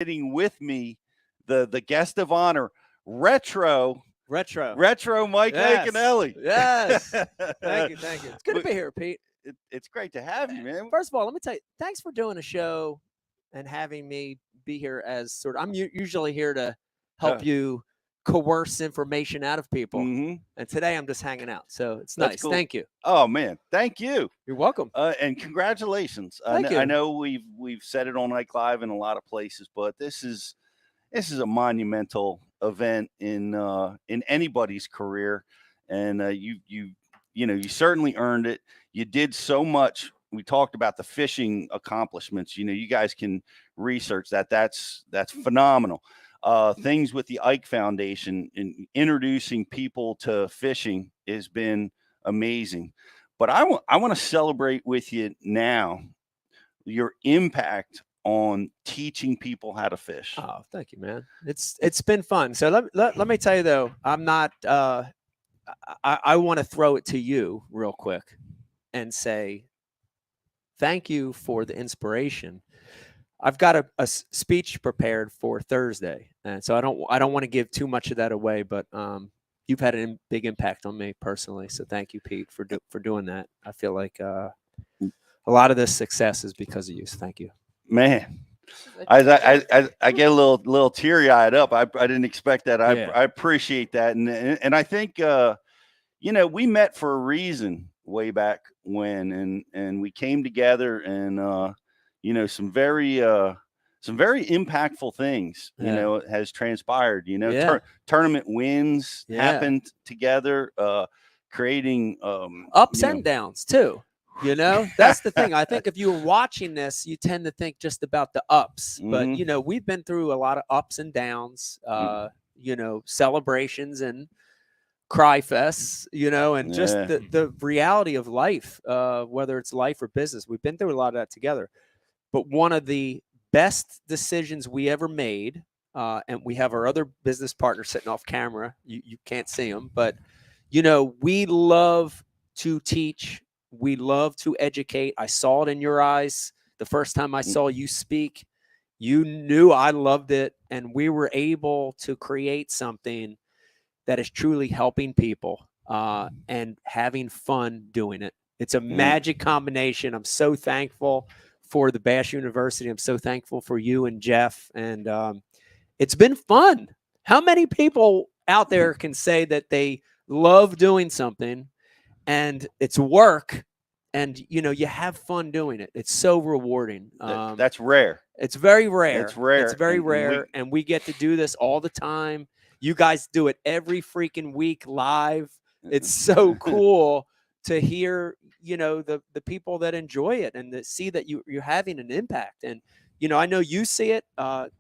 sitting with me, the guest of honor, retro Retro. Mike Yes. Iaconelli. Yes. Thank you. It's good to be here, Pete. It's great to have you, man. First of all, let me tell you, thanks for doing a show and having me be here as sort of, I'm usually here to help you coerce information out of people. Mhm. And today I'm just hanging out. So it's That's nice. cool. Thank you. Oh man, thank you. You're welcome. And congratulations. Thank you. I know we've said it on Ike Live in a lot of places, but this is a monumental event in anybody's career, and you certainly earned it. You did so much. We talked about the fishing accomplishments. You guys can research that. That's phenomenal. Things with the Ike Foundation and introducing people to fishing has been amazing. But I want to celebrate with you now your impact on teaching people how to fish. Oh, thank you, man. It's been fun. So let me tell you though, I'm not. I want to throw it to you real quick and say thank you for the inspiration. I've got a speech prepared for Thursday, and so I don't want to give too much of that away, but you've had a big impact on me personally. So thank you, Pete, for doing that. I feel like a lot of this success is because of you. So thank you, man. I get a little teary eyed up. I didn't expect that. I appreciate that, and I think we met for a reason way back when, and we came together, and some very impactful things has transpired. Tournament wins happened together, creating ups and downs too. That's the thing. I think if you were watching this, you tend to think just about the ups, but we've been through a lot of ups and downs, celebrations and cry fests, and just the reality of life, whether it's life or business. We've been through a lot of that together. But one of the best decisions we ever made, and we have our other business partner sitting off camera. You can't see him, but we love to teach. We love to educate. I saw it in your eyes the first time I saw you speak. You knew I loved it, and we were able to create something that is truly helping people and having fun doing it. It's a magic combination. I'm so thankful for the Bass University. I'm so thankful for you and Jeff, and it's been fun. How many people out there can say that they love doing something and it's work, and you have fun doing it? It's so rewarding. That's rare. It's very rare. It's rare. It's very rare, and we get to do this all the time. You guys do it every freaking week live. It's so cool to hear, the people that enjoy it and to see that you're having an impact. And I know you see it.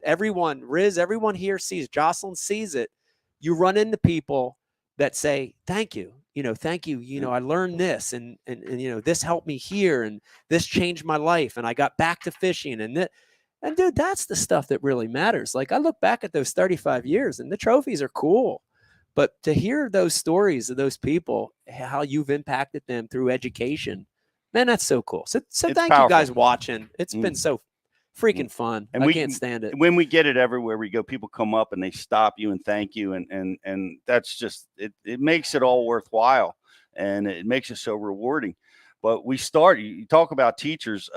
Everyone, Riz, everyone here sees it. Jocelyn sees it. You run into people that say, thank you. Thank you. I learned this and this helped me here, and this changed my life, and I got back to fishing. And dude, that's the stuff that really matters. Like, I look back at those 35 years and the trophies are cool, but to hear those stories of those people, how you've impacted them through education, man, that's so cool. So thank you guys watching. It's been so freaking fun. And I can't stand it. When we get it everywhere we go, people come up and they stop you and thank you. And that's just, it makes it all worthwhile, and it makes it so rewarding. But you talk about teachers.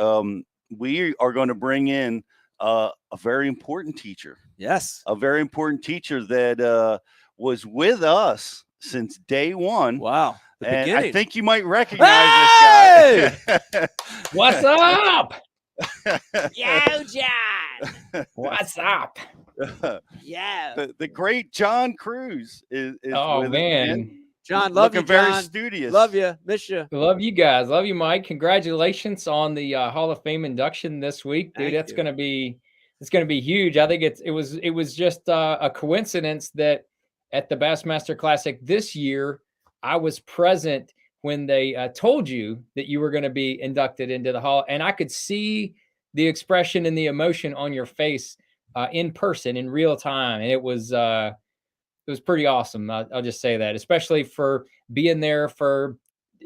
We are going to bring in a very important teacher. Yes. A very important teacher that was with us since day one. Wow. The beginning. I think you might recognize this guy. What's up? Yo, John. What's up? Yeah. The great John Cruz is oh, with man. Us. John, love looking you, John. very studious. Love you. Miss you. Love you guys. Love you, Mike. Congratulations on the Hall of Fame induction this week, dude. It's going to be huge. I think it was just a coincidence that at the Bassmaster Classic this year, I was present when they told you that you were going to be inducted into the Hall, and I could see the expression and the emotion on your face in person, in real time, and it was pretty awesome. I'll just say that, especially for being there for,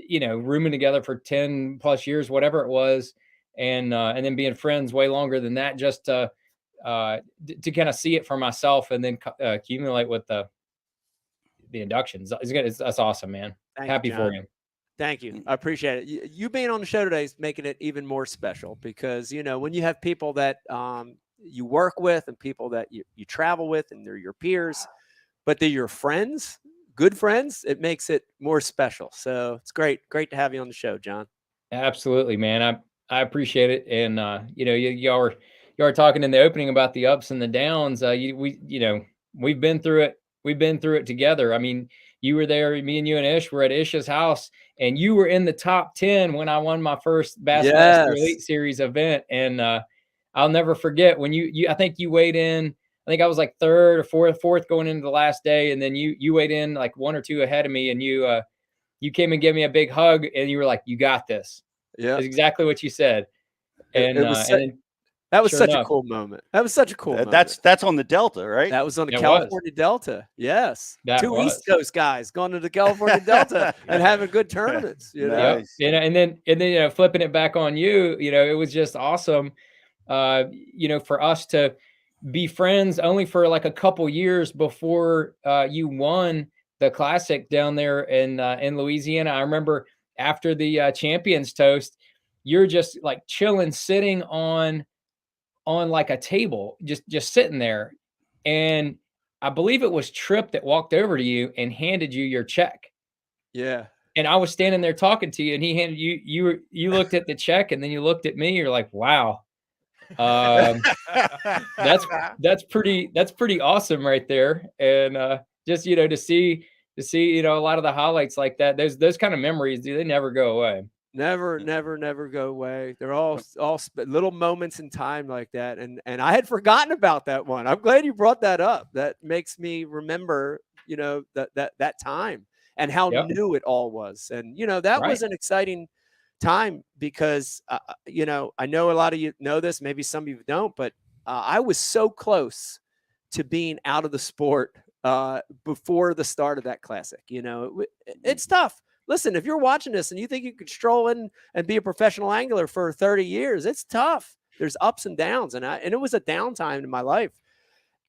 rooming together for 10 plus years, whatever it was. And then being friends way longer than that, just to kind of see it for myself and then accumulate with the inductions. That's awesome, man. Happy for you. Thank you. I appreciate it. You being on the show today is making it even more special because, you know, when you have people that you work with and people that you travel with and they're your peers, but they're your friends, good friends, it makes it more special. So it's great to have you on the show, John. Absolutely, man. I appreciate it. And, you know, y'all are talking in the opening about the ups and the downs. We've been through it. We've been through it together. I mean, you were there, me and you and Ish were at Ish's house, and you were in the top 10 when I won my first Bassmaster Elite Series event. And I'll never forget when I think you weighed in. I think I was like third or fourth going into the last day, and then you weighed in like 1 or 2 ahead of me, and you came and gave me a big hug, and you were like, "You got this." Yeah, that's exactly what you said. And that was such a cool moment. That was such a cool moment. That's on the Delta, right? That was on the California Delta. Yes. Two East Coast guys going to the California Delta and having good tournaments. You know? Nice. And then you know, flipping it back on you, you know, it was just awesome. You know, for us to be friends only for like a couple years before you won the Classic down there in Louisiana. I remember after the Champions Toast, you're just like chilling, sitting on like a table, just sitting there. And I believe it was Tripp that walked over to you and handed you your check. Yeah. And I was standing there talking to you, and he handed you looked at the check, and then you looked at me. You're like, wow. That's pretty awesome right there. And just, you know, to see, you know, a lot of the highlights like that, those kind of memories, they never go away. Never go away. They're all little moments in time like that. And I had forgotten about that one. I'm glad you brought that up. That makes me remember, you know, that time and how new it all was. And, you know, that was an exciting time because, you know, I know a lot of you know this, maybe some of you don't, but I was so close to being out of the sport before the start of that Classic. You know, it's tough. Listen, if you're watching this and you think you could stroll in and be a professional angler for 30 years, it's tough. There's ups and downs. And it was a downtime in my life.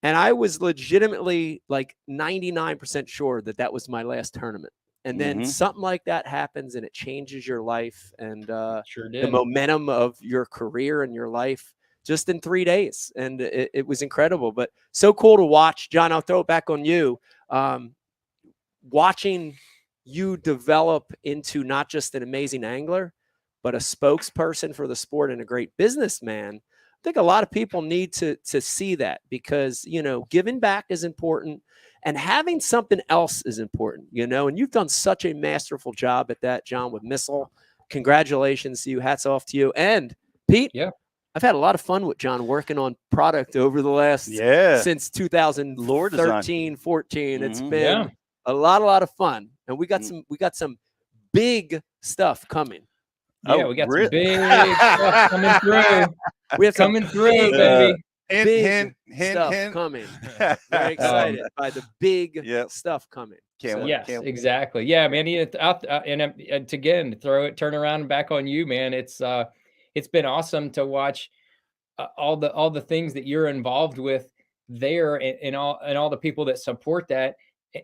And I was legitimately like 99% sure that was my last tournament. And then something like that happens and it changes your life and the momentum of your career and your life just in 3 days. And it was incredible, but so cool to watch. John, I'll throw it back on you. Watching you develop into not just an amazing angler, but a spokesperson for the sport and a great businessman. I think a lot of people need to see that because, you know, giving back is important and having something else is important, you know, and you've done such a masterful job at that, John, with Missile. Congratulations to you. Hats off to you. And Pete, I've had a lot of fun with John working on product over the last, since 2013, 14. It's been a lot of fun. And we got some big stuff coming. Yeah, we got some big stuff coming through. We have coming through, baby. Hint, stuff coming. Very excited by the big stuff coming. Can't wait. Yes, exactly. Yeah, man. And again, turn around and back on you, man. It's been awesome to watch all the things that you're involved with there, and all the people that support that.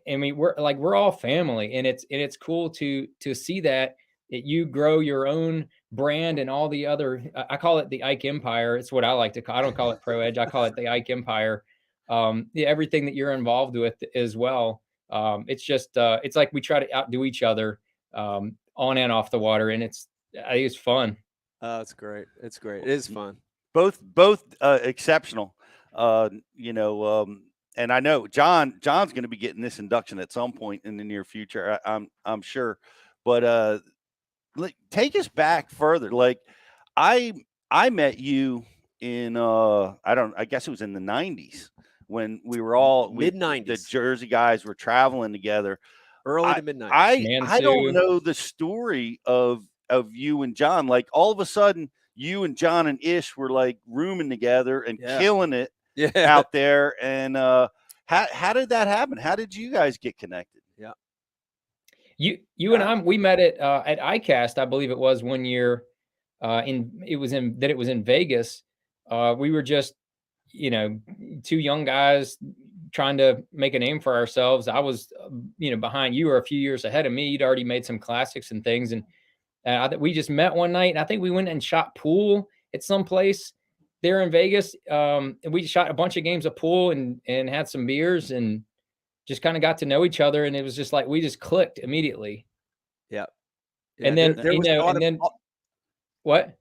I mean, we're all family, and it's cool to see that you grow your own brand and all the other. I call it the Ike Empire. It's what I like to call. I don't call it Pro Edge. I call it the Ike Empire. Everything that you're involved with as well. It's just it's like we try to outdo each other on and off the water, and I think it's fun. It's great. It's great. It is fun. Both exceptional. You know. And I know John's going to be getting this induction at some point in the near future. I'm sure, but take us back further. Like I met you in I guess it was in the 90s when we were all mid-90s. The Jersey guys were traveling together. Early to mid-90s. I don't know the story of you and John. Like all of a sudden, you and John and Ish were like rooming together and killing it. Out there, and how did that happen? How did you guys get connected? You and I, we met at ICAST, I believe it was one year. It was in Vegas. We were just, you know, two young guys trying to make a name for ourselves. I was, you know, behind you or a few years ahead of me. You'd already made some classics and things. And we just met one night, and I think we went and shot pool at some place there in Vegas. And we shot a bunch of games of pool and had some beers and just kind of got to know each other. And it was just like, we just clicked immediately. Yeah. And then, there was and then what?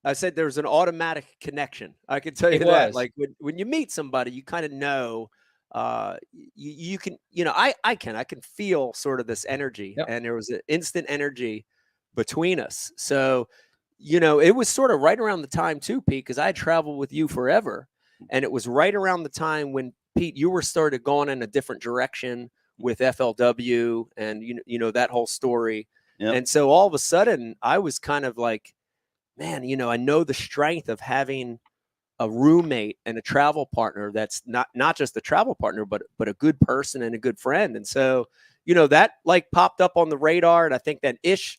I said there was an automatic connection. I can tell you that. Like when you meet somebody, you kind of know, you can, you know, I can feel sort of this energy, and there was an instant energy between us. So, you know, it was sort of right around the time too, Pete, because I had traveled with you forever. And it was right around the time when, Pete, you were started going in a different direction with FLW and, you know, that whole story. Yep. And so all of a sudden I was kind of like, man, you know, I know the strength of having a roommate and a travel partner that's not just a travel partner, but a good person and a good friend. And so, you know, that like popped up on the radar. And I think that Ish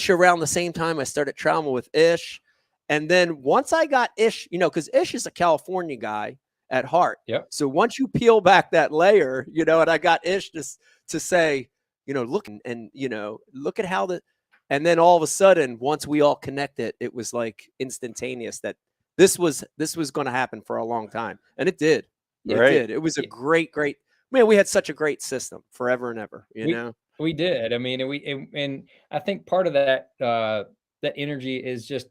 around the same time I started traveling with Ish. And then once I got Ish, you know, because Ish is a California guy at heart. Yep. So once you peel back that layer, you know, and I got Ish to say, you know, look and you know, look at how and then all of a sudden, once we all connected, it was like instantaneous that this was going to happen for a long time. And it did. It did. It was a great, man, we had such a great system forever and ever, you know? We did. I mean, and I think part of that, that energy is just,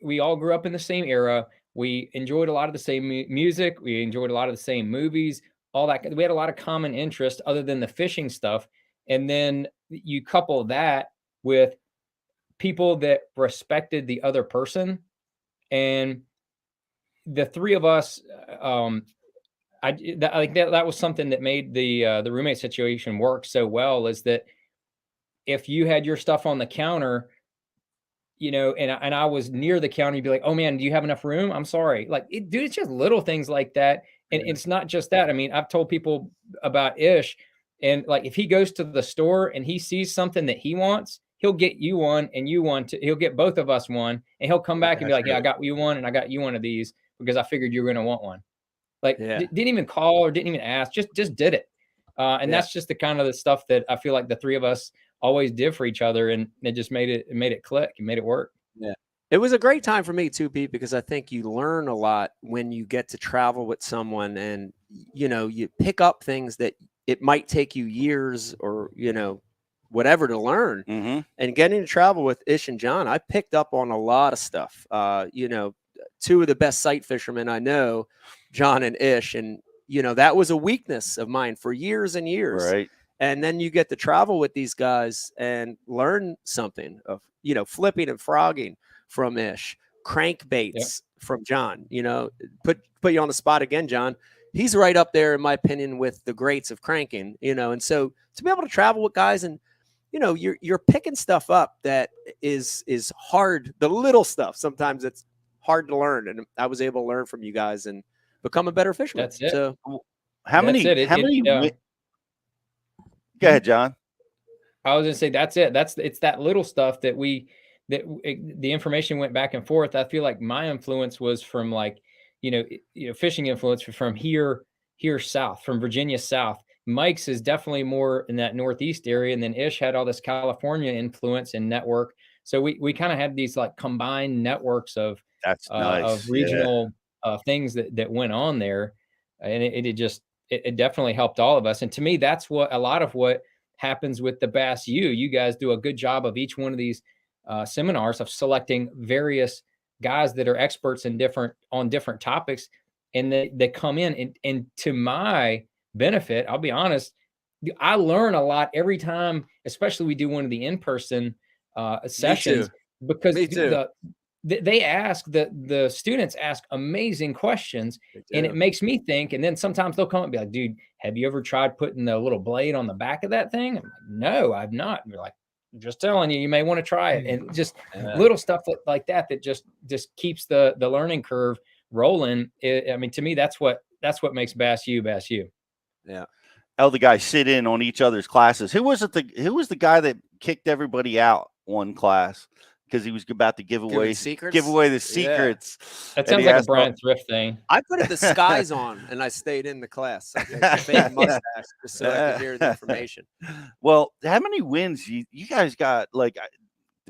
we all grew up in the same era. We enjoyed a lot of the same music. We enjoyed a lot of the same movies, all that. We had a lot of common interest other than the fishing stuff. And then you couple that with people that respected the other person. And the three of us, that was something that made the roommate situation work so well, is that if you had your stuff on the counter, you know, and I was near the counter, you'd be like, oh man, do you have enough room? I'm sorry. Like, dude, it's just little things like that. And it's not just that. I mean, I've told people about Ish, and like, if he goes to the store and he sees something that he wants, he'll get you one and you one too. He'll get both of us one, and he'll come back and be like, yeah, I got you one and I got you one of these because I figured you were going to want one. Like, didn't even call or didn't even ask, just did it. And that's just the kind of the stuff that I feel like the three of us always did for each other, and it just made it click and made it work. Yeah. It was a great time for me too, Pete, because I think you learn a lot when you get to travel with someone, and, you know, you pick up things that it might take you years or, you know, whatever to learn. Mm-hmm. And getting to travel with Ish and John, I picked up on a lot of stuff. You know, two of the best sight fishermen I know, John and Ish, and, you know, that was a weakness of mine for years and years. Right. And then you get to travel with these guys and learn something of, you know, flipping and frogging from Ish, crankbaits from John. You know, put you on the spot again, John. He's right up there, in my opinion, with the greats of cranking, you know. And so to be able to travel with guys and, you know, you're picking stuff up that is hard, the little stuff. Sometimes it's hard to learn. And I was able to learn from you guys and become a better fisherman. That's it. So how many go ahead, John. I was going to say, that's it. It's that little stuff that the information went back and forth. I feel like my influence was from, like, you know, fishing influence from here south, from Virginia south. Mike's is definitely more in that Northeast area. And then Ish had all this California influence and network. So we kind of had these like combined networks of regional things that went on there. And it definitely helped all of us. And to me, that's what a lot of what happens with the Bass U. You guys do a good job of each one of these seminars of selecting various guys that are experts on different topics, and they come in and to my benefit, I'll be honest, I learn a lot every time, especially we do one of the in-person sessions, because they ask the students ask amazing questions, and it makes me think. And then sometimes they'll come and be like, dude, have you ever tried putting the little blade on the back of that thing? I'm like, no, I've not. And they're like, just telling you may want to try it. And just little stuff like that just keeps the learning curve rolling. I mean, to me, that's what makes Bass U. Yeah. The guys sit in on each other's classes. Who was the guy that kicked everybody out one class? because he was about to give away the secrets. That sounds like a Brian Thrift thing. I put a disguise on and I stayed in the class, like a fake mustache, just so I could hear the information. Well, how many wins you guys got? Like,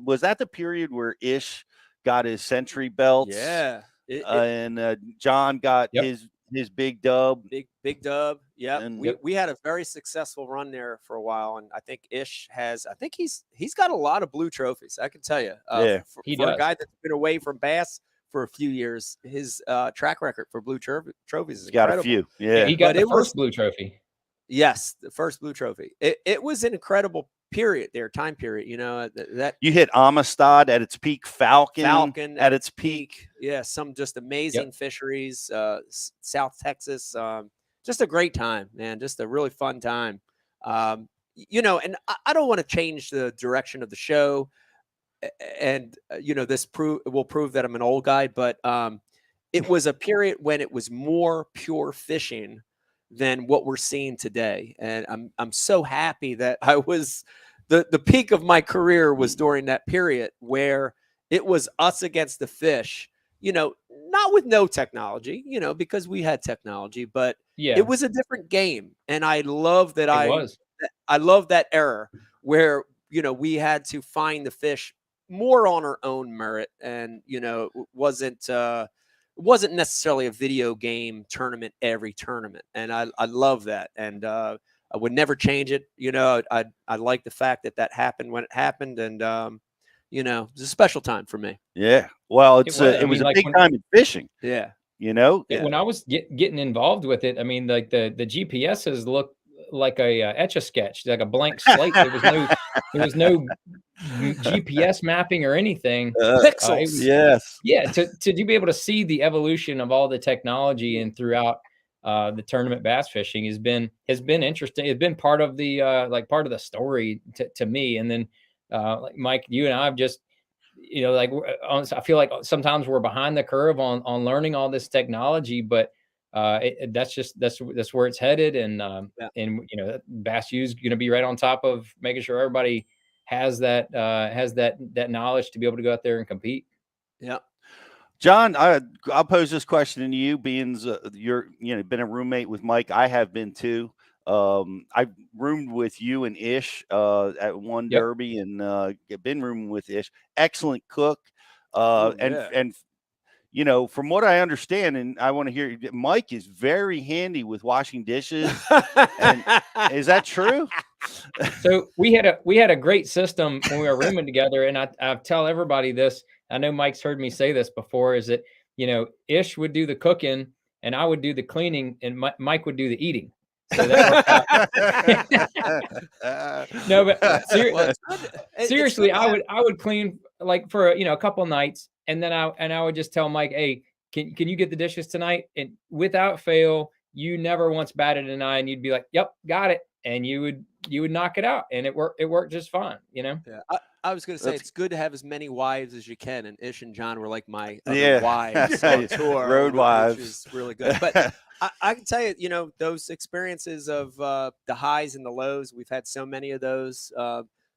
was that the period where Ish got his century belts? Yeah. And John got his big dub. Big dub. Yeah. We had a very successful run there for a while. And I think Ish he's got a lot of blue trophies. I can tell you. For a guy that's been away from Bass for a few years, his track record for blue trophies is incredible. Got a few. Yeah. He got the first blue trophy. Yes, the first blue trophy. It was an incredible time period, you know, that you hit Amistad at its peak, Falcon at its peak. Yeah, some just amazing fisheries, South Texas, just a great time, man, just a really fun time. You know, and I don't want to change the direction of the show, and you know, this will prove that I'm an old guy, but it was a period when it was more pure fishing than what we're seeing today. And I'm so happy that I was the peak of my career was during that period where it was us against the fish, you know, not with no technology, you know, because we had technology, but it was a different game. And I love that I love that era where, you know, we had to find the fish more on our own merit. And, you know, it wasn't necessarily a video game tournament every tournament. And I love that. And I would never change it. You know, I like the fact that happened when it happened. And, you know, it was a special time for me. Yeah. Well, it was a big time in fishing. Yeah. You know, when I was getting involved with it, I mean, like the GPSs look like a Etch-a-Sketch, like a blank slate. There was no GPS mapping or anything. Pixels. To be able to see the evolution of all the technology and throughout the tournament bass fishing has been interesting. It's been part of the part of the story to me. And then like Mike, you and I have just, you know, like I feel like sometimes we're behind the curve on learning all this technology, but that's where it's headed. And you know, Bass U's going to be right on top of making sure everybody has that knowledge to be able to go out there and compete. Yeah. John, I'll pose this question to you, being you're been a roommate with Mike. I have been too. I roomed with you and Ish at one derby, and been rooming with Ish. Excellent cook, and you know, from what I understand, and I want to hear, Mike is very handy with washing dishes. Is that true? So we had a great system when we were rooming together, and I tell everybody this. I know Mike's heard me say this before, is that, you know, Ish would do the cooking and I would do the cleaning, and Mike would do the eating. So that no, but seriously, I would clean like for a couple of nights, and then I would just tell Mike, hey, can you get the dishes tonight? And without fail, you never once batted an eye, and you'd be like, yep, got it. And you would knock it out, and it worked just fine, you know? Yeah. I was going to say, it's good to have as many wives as you can. And Ish and John were like my other wives on tour. Road wives. Which is really good. But I can tell you, you know, those experiences of the highs and the lows, we've had so many of those.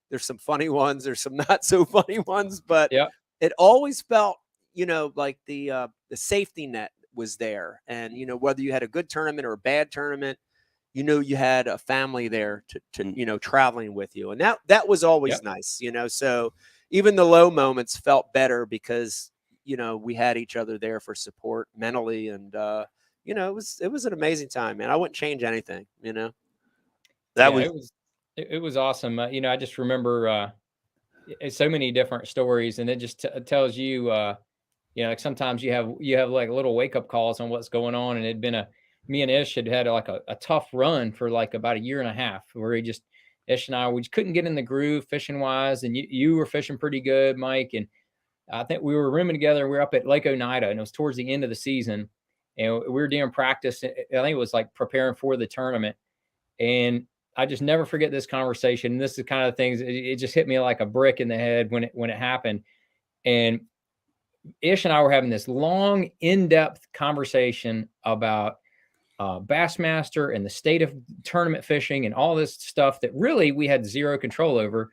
There's some funny ones. There's some not so funny ones. But it always felt, you know, like the safety net was there. And, you know, whether you had a good tournament or a bad tournament, you know, you had a family there to you know, traveling with you. And that was always nice, you know. So even the low moments felt better because, you know, we had each other there for support mentally. And, you know, it was an amazing time, man. I wouldn't change anything, you know. It was awesome. You know, I just remember so many different stories, and it just tells you, you know, like sometimes you have like little wake up calls on what's going on. And it'd been me and Ish had like a tough run for like about a year and a half, where Ish and I, we just couldn't get in the groove fishing wise. And you were fishing pretty good, Mike. And I think we were rooming together. We were up at Lake Oneida, and it was towards the end of the season. And we were doing practice. I think it was like preparing for the tournament. And I just never forget this conversation. And this is kind of things, it just hit me like a brick in the head when it happened. And Ish and I were having this long, in-depth conversation about Bassmaster and the state of tournament fishing and all this stuff that really we had zero control over.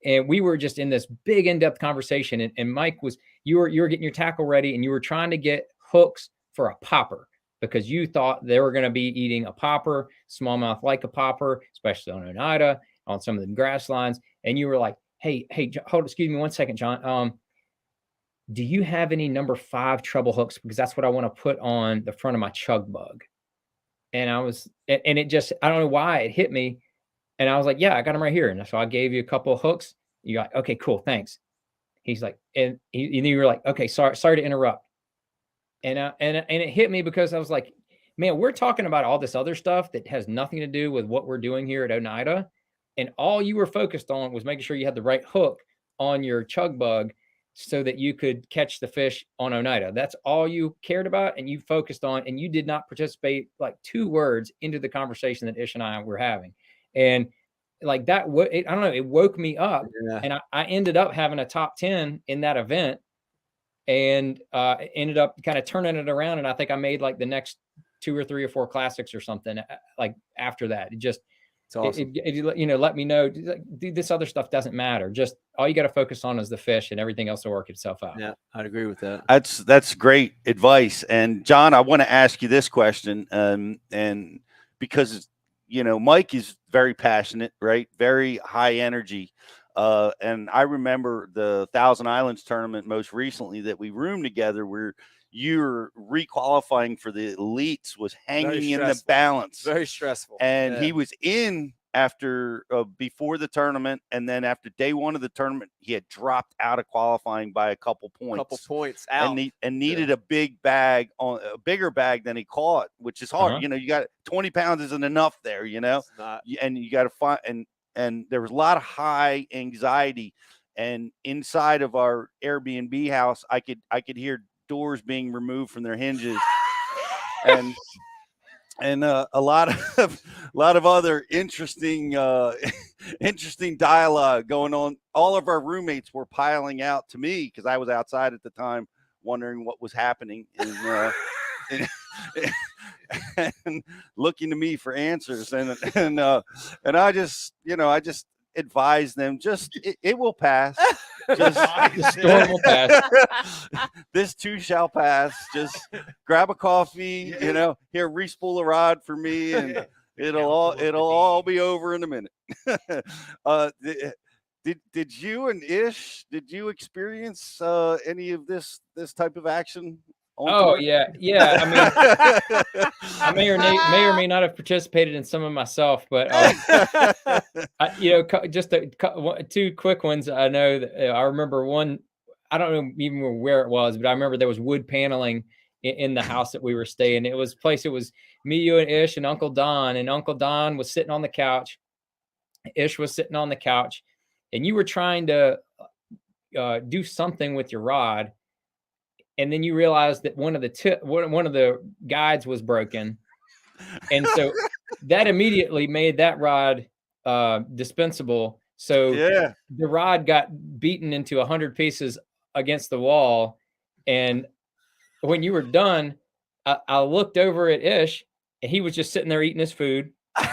and we were just in this big in-depth conversation. And Mike you were getting your tackle ready, and you were trying to get hooks for a popper because you thought they were going to be eating a popper, smallmouth like a popper, especially on Oneida, on some of the grass lines. And you were like, hey, excuse me 1 second, John. Do you have any number 5 treble hooks? Because that's what I want to put on the front of my chug bug. And it just, I don't know why it hit me. And I was like, yeah, I got them right here. And so I gave you a couple of hooks. You're like, okay, cool. Thanks. He's like, and you were like, okay, sorry to interrupt. And it hit me because I was like, man, we're talking about all this other stuff that has nothing to do with what we're doing here at Oneida. And all you were focused on was making sure you had the right hook on your chug bug so that you could catch the fish on Oneida. That's all you cared about and you focused on, and you did not participate like 2 words into the conversation that Ish and I were having. And like that, I don't know, it woke me up. Yeah. And I ended up having a top 10 in that event, and ended up kind of turning it around. And I think I made like the next 2 or 3 or 4 classics or something like after that. It just, it's awesome. It let me know, dude, this other stuff doesn't matter. Just all you got to focus on is the fish, and everything else will work itself out. Yeah, I'd agree with that. That's great advice. And John, I want to ask you this question, and because Mike is very passionate, right? Very high energy. And I remember the Thousand Islands tournament most recently that we roomed together, where you're requalifying for the elites, was hanging in the balance. Very stressful. And he was in after before the tournament, and then after day 1 of the tournament, he had dropped out of qualifying by a couple points out, and needed a bigger bag than he caught, which is hard. You got 20 pounds isn't enough there, It's not. And you got to find, and there was a lot of high anxiety. And inside of our Airbnb house, I could hear doors being removed from their hinges, and a lot of other interesting dialogue going on. All of our roommates were piling out to me because I was outside at the time, wondering what was happening, and looking to me for answers. And I just advise them, it will pass. The storm will pass. This too shall pass. Just grab a coffee, here, re-spool a rod for me, and it'll all be over in a minute. Did you and Ish, did you experience any of this type of action? Yeah. I may or may not have participated in some of myself, but just 2 quick ones. I know that I remember one. I don't know even where it was, but I remember there was wood paneling in the house that we were staying. It was me, you, and Ish, and Uncle Don. And Uncle Don was sitting on the couch. Ish was sitting on the couch, and you were trying to do something with your rod. And then you realized that one of the guides was broken, and so that immediately made that rod dispensable. So the rod got beaten into 100 pieces against the wall, and when you were done, I looked over at Ish, and he was just sitting there eating his food. And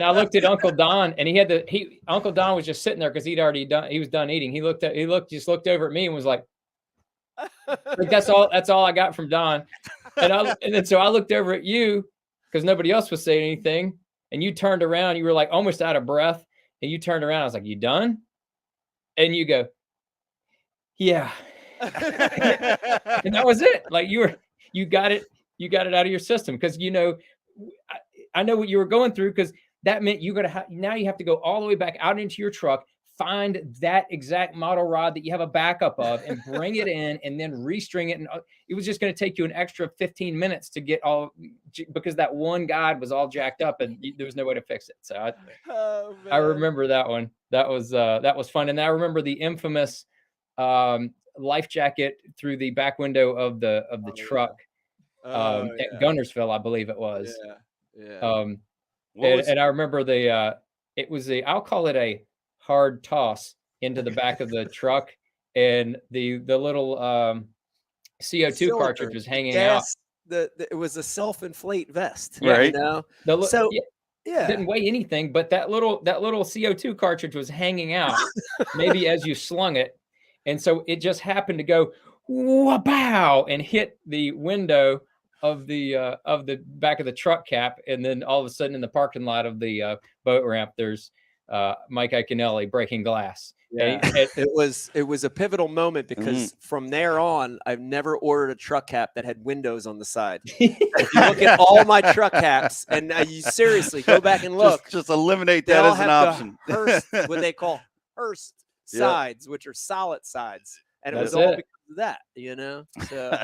I looked at Uncle Don, and Uncle Don was just sitting there because he was done eating. He looked over at me and was like, that's all I got from Don. And then so I looked over at you because nobody else was saying anything, and you turned around. You were like almost out of breath, and you turned around. I was like, "You done?" And you go, "Yeah." And that was it. Like you got it out of your system, because I know what you were going through, because that meant now you have to go all the way back out into your truck, find that exact model rod that you have a backup of, and bring it in, and then restring it. And it was just going to take you an extra 15 minutes to get because that one guide was all jacked up and there was no way to fix it. So I remember that one. That was fun. And I remember the infamous life jacket through the back window of the truck at Gunnersville, I believe it was. Yeah. And I remember it was I'll call it a hard toss into the back of the truck, and the little CO2 cartridge was hanging out. It was a self-inflate vest, right? didn't weigh anything, but that little CO2 cartridge was hanging out, maybe as you slung it, and so it just happened to go wow and hit the window of the back of the truck cap, and then all of a sudden in the parking lot of the boat ramp, there's Mike Iaconelli breaking glass. Yeah. It was a pivotal moment because from there on, I've never ordered a truck cap that had windows on the side. If you look at all my truck caps, and you seriously go back and look, just eliminate that as an option. Hearst, what they call Hearst sides, which are solid sides, and it was all because of that, you know. So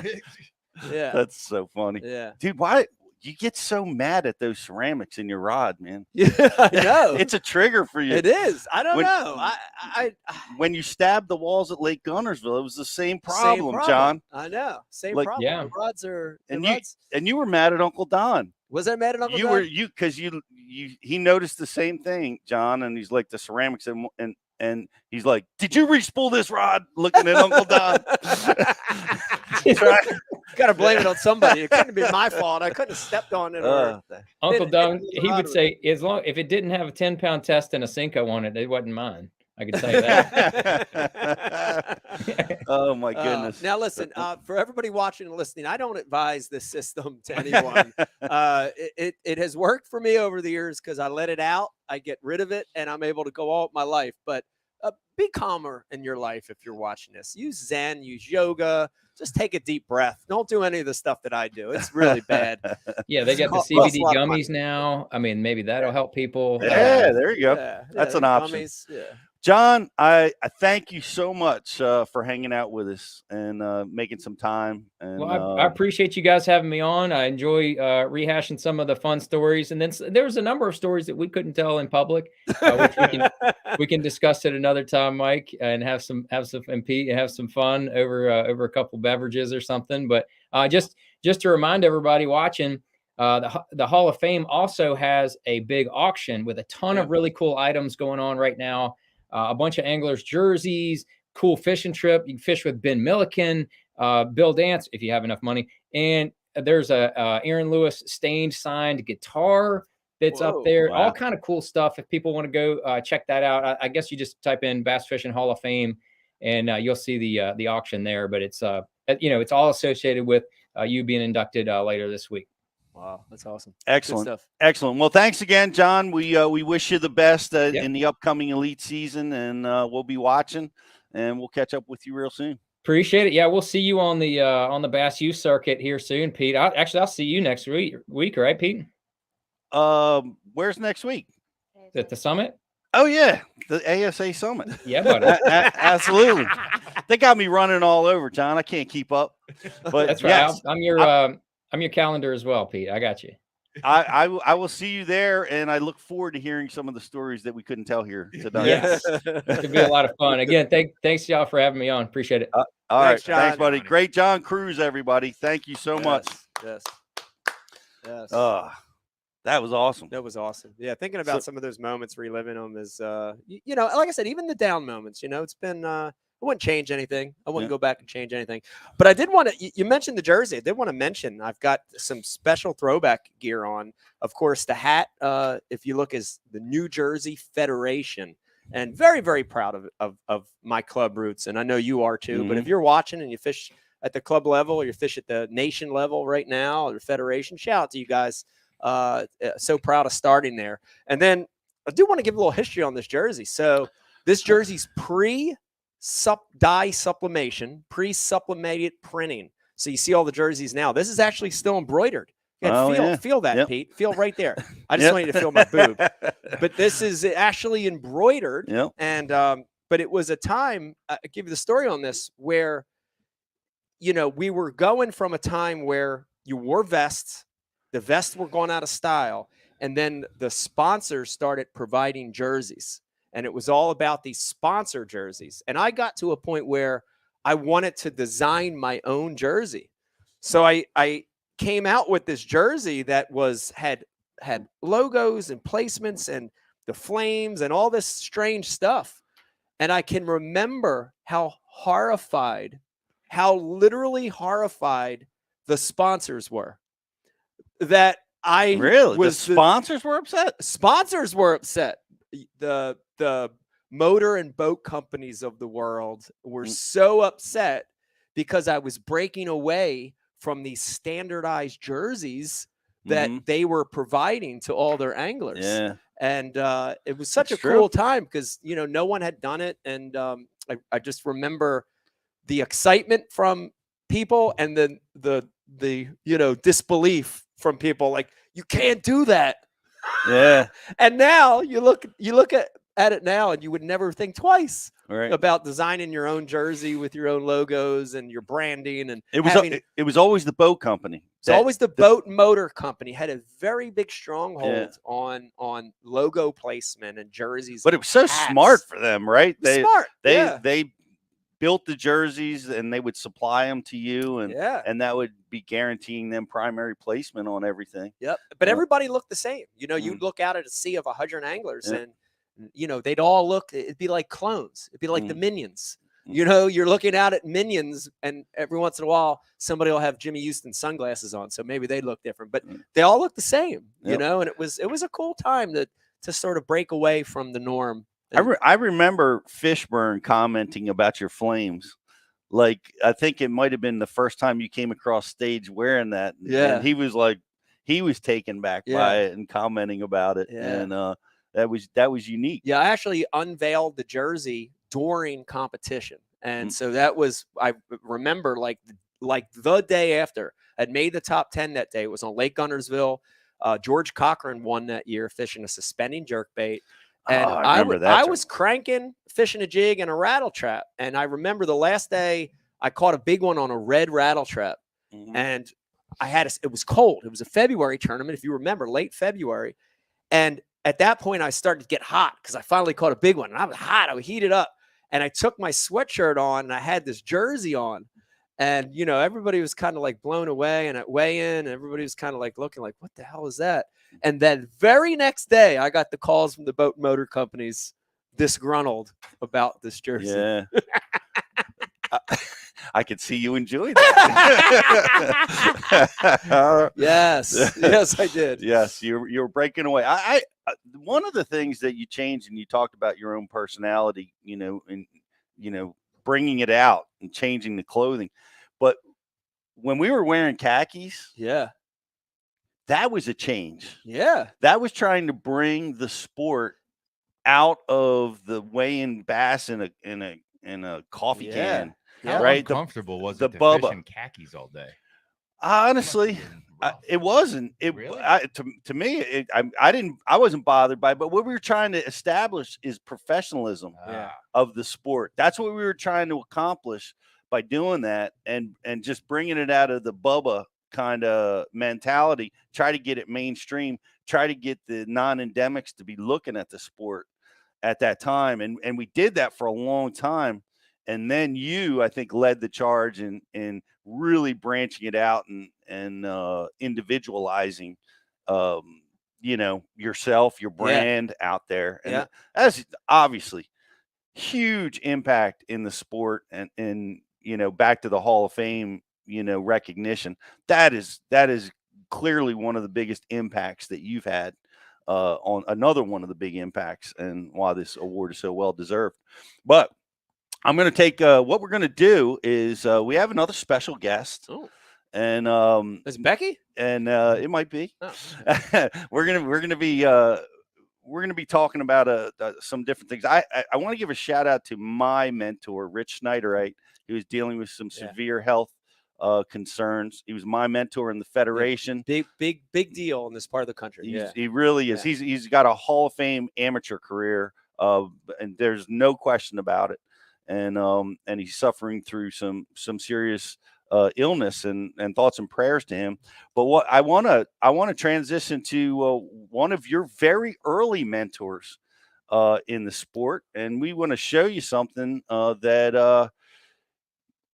yeah, that's so funny. Yeah, dude, why? You get so mad at those ceramics in your rod, man. Yeah, I know. It's a trigger for you. It is. I don't know. I when you stabbed the walls at Lake Gunnersville, it was the same problem, John. I know. Same problem. Yeah. The rods are. And you were mad at Uncle Don. Was I mad at Uncle Don? Because he noticed the same thing, John, and he's like the ceramics and he's like, "Did you re-spool this rod?" Looking at Uncle Don. Got to blame it on somebody. It couldn't be my fault. I couldn't have stepped on it. Uncle Don, he would say, if it didn't have a 10-pound test and a Cinco on it, it wasn't mine. I can tell you that. Oh my goodness! Now listen, for everybody watching and listening, I don't advise this system to anyone. It has worked for me over the years because I let it out, I get rid of it, and I'm able to go all my life. But be calmer in your life if you're watching this. Use Zen, use yoga. Just take a deep breath. Don't do any of the stuff that I do. It's really bad. Yeah, they got the CBD gummies now. I mean, maybe that'll help people. Yeah, there you go. That's an option. Gummies, yeah. John, I thank you so much for hanging out with us and making some time. And, well, I appreciate you guys having me on. I enjoy rehashing some of the fun stories, and then there was a number of stories that we couldn't tell in public, which we can discuss at another time, Mike, and have some and Pete and have some fun over a couple beverages or something. But just to remind everybody watching. The Hall of Fame also has a big auction with a ton of really cool items going on right now. A bunch of anglers' jerseys, cool fishing trip. You can fish with Ben Milliken, Bill Dance, if you have enough money. And there's a Aaron Lewis stained signed guitar that's up there. Wow. All kind of cool stuff. If people want to go check that out, I guess you just type in Bass Fishing Hall of Fame and you'll see the auction there. But it's it's all associated with you being inducted later this week. Wow, that's awesome. Excellent. Excellent. Well, thanks again, John. We wish you the best in the upcoming Elite season, and we'll be watching, and we'll catch up with you real soon. Appreciate it. Yeah, we'll see you on the Bass U circuit here soon, Pete. I'll see you next week, right, Pete? Where's next week? At the summit? Oh yeah, the ASA summit. Yeah, buddy. Absolutely. They got me running all over, John. I can't keep up. But that's right. Yes, I'm your calendar as well, Pete. I got you. I will see you there, and I look forward to hearing some of the stories that we couldn't tell here tonight. Yes, it'll be a lot of fun. Again, thanks y'all for having me on. Appreciate it. All right, thanks, buddy. Great John Cruz, everybody. Thank you so much. Yes. That was awesome. That was awesome. Yeah, thinking about some of those moments, reliving them is, like I said, even the down moments. It's been. I wouldn't change anything. I wouldn't go back and change anything. But I did want to, you mentioned the jersey. I did want to mention I've got some special throwback gear on. Of course, the hat, if you look, is the New Jersey Federation. And very, very proud of my club roots. And I know you are too. Mm-hmm. But if you're watching and you fish at the club level or you fish at the nation level right now or the Federation, shout out to you guys. So proud of starting there. And then I do want to give a little history on this jersey. So this jersey's dye sublimation, pre-sublimated printing. So you see all the jerseys now. This is actually still embroidered. Feel that, Pete. Feel right there. I just want you to feel my boob. But this is actually embroidered. Yep. And but it was a time, I'll give you the story on this, where we were going from a time where you wore vests, the vests were going out of style, and then the sponsors started providing jerseys. And it was all about these sponsor jerseys. And I got to a point where I wanted to design my own jersey. So I came out with this jersey that had logos and placements and the flames and all this strange stuff. And I can remember how literally horrified the sponsors were. That Really? The was sponsors were upset? Sponsors were upset. The motor and boat companies of the world were so upset because I was breaking away from these standardized jerseys that they were providing to all their anglers. Yeah. And it was such a cool time because, you know, no one had done it. And I just remember the excitement from people and then the you know, disbelief from people, like, you can't do that. Yeah. And now you look at it now and you would never think twice Right. about designing your own jersey with your own logos and your branding. And it was always the boat company. It's always the boat motor company had a very big stronghold on logo placement and jerseys. But it was so smart for them, right? They built the jerseys and they would supply them to you, and that would be guaranteeing them primary placement on everything. Yep. But everybody looked the same. You know, you'd look out at a sea of 100 anglers and, you know, they'd all look, it'd be like clones. It'd be like the Minions. You know, you're looking out at Minions and every once in a while, somebody will have Jimmy Houston sunglasses on. So maybe they look different, but they all look the same, you know, and it was a cool time to sort of break away from the norm. I remember Fishburne commenting about your flames. Like, I think it might have been the first time you came across stage wearing that. Yeah. And he was like, he was taken back by it and commenting about it. Yeah. And that was unique. Yeah. I actually unveiled the jersey during competition. And so that was, I remember like the day after I'd made the top 10 that day. It was on Lake Guntersville. George Cochran won that year fishing a suspending jerkbait. And I was cranking, fishing a jig and a rattle trap. And I remember the last day I caught a big one on a red rattle trap. And it was cold. It was a February tournament, if you remember, late February. And at that point, I started to get hot because I finally caught a big one. And I was hot. I would heat it up. And I took my sweatshirt on and I had this jersey on. And, you know, everybody was kind of like blown away. And at weigh-in, everybody was kind of like looking like, what the hell is that? And then very next day, I got the calls from the boat motor companies disgruntled about this jersey. Yeah. I could see you enjoying that. Yes, I did. Yes, you were breaking away. One of the things that you changed, and you talked about your own personality, you know, and bringing it out and changing the clothing. But when we were wearing khakis, that was a change. Yeah, that was trying to bring the sport out of the weigh-in bass in a coffee can. How right? uncomfortable was the it to Bubba. fish in khakis all day? Honestly, it wasn't. Really? To me, I wasn't bothered by it. But what we were trying to establish is professionalism of the sport. That's what we were trying to accomplish by doing that, and just bringing it out of the Bubba kind of mentality. Try to get it mainstream. Try to get the non-endemics to be looking at the sport at that time, and we did that for a long time. And then I think, led the charge in really branching it out and individualizing, yourself, your brand out there. And that's obviously huge impact in the sport and back to the Hall of Fame, recognition. That is clearly one of the biggest impacts that you've had on another one of the big impacts, and why this award is so well deserved. But I'm going to take what we're going to do is we have another special guest. Ooh. And is it Becky? And it might be. Oh. we're going to be talking about some different things. I want to give a shout out to my mentor, Rich Schneiderite, who is dealing with some severe health concerns. He was my mentor in the federation. Big deal in this part of the country. He really is. He's got a Hall of Fame amateur career, and there's no question about it. And he's suffering through some serious illness, and thoughts and prayers to him. But what I want to transition to one of your very early mentors in the sport, and we want to show you something that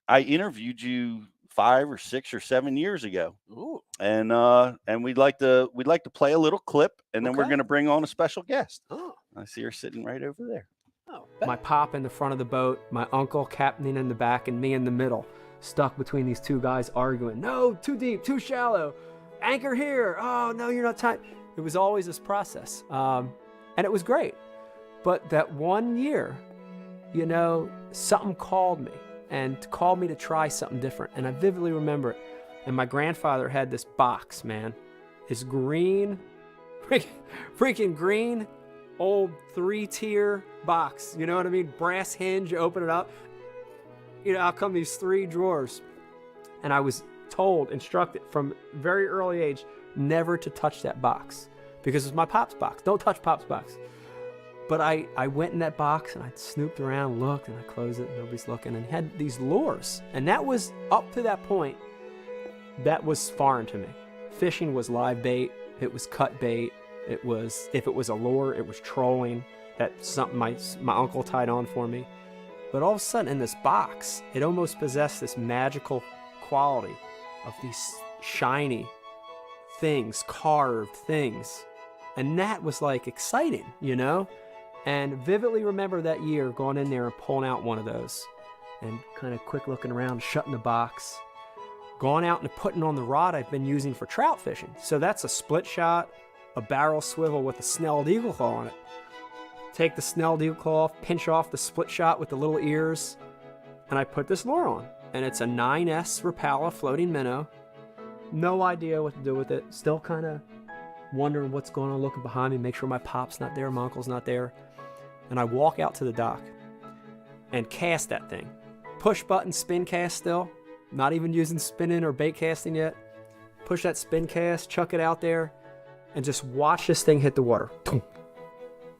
I interviewed you 5 or 6 or 7 years ago. Ooh. And we'd like to play a little clip, and then we're going to bring on a special guest. Oh. I see her sitting right over there. My pop in the front of the boat, my uncle captaining in the back, and me in the middle, stuck between these two guys arguing. No, too deep, too shallow. anchor here. Oh, no, you're not time. It was always this process. And it was great. But that one year, you know, something called me to try something different. And I vividly remember it. And my grandfather had this box, man. His green, freaking green, old 3-tier box. You know what I mean? Brass hinge, you open it up. You know, out come these 3 drawers. And I was told, instructed from very early age, never to touch that box. Because it's my Pop's box. Don't touch Pop's box. But I went in that box and I snooped around, looked, and I closed it, and nobody's looking. And he had these lures. And that was, up to that point, that was foreign to me. Fishing was live bait. It was cut bait. It was, if it was a lure, it was trolling. That's something my uncle tied on for me. But all of a sudden, in this box, it almost possessed this magical quality of these shiny things, carved things. And that was like exciting, you know? And vividly remember that year going in there and pulling out one of those and kind of quick looking around, shutting the box, going out and putting on the rod I've been using for trout fishing. So that's a split shot, a barrel swivel with a snelled eagle claw on it. Take the snelled eagle claw off, pinch off the split shot with the little ears, and I put this lure on. And it's a 9S Rapala floating minnow. No idea what to do with it. Still kind of wondering what's going on, looking behind me, make sure my pop's not there, my uncle's not there. And I walk out to the dock and cast that thing. Push button, spin cast still. Not even using spinning or bait casting yet. Push that spin cast, chuck it out there, and just watch this thing hit the water.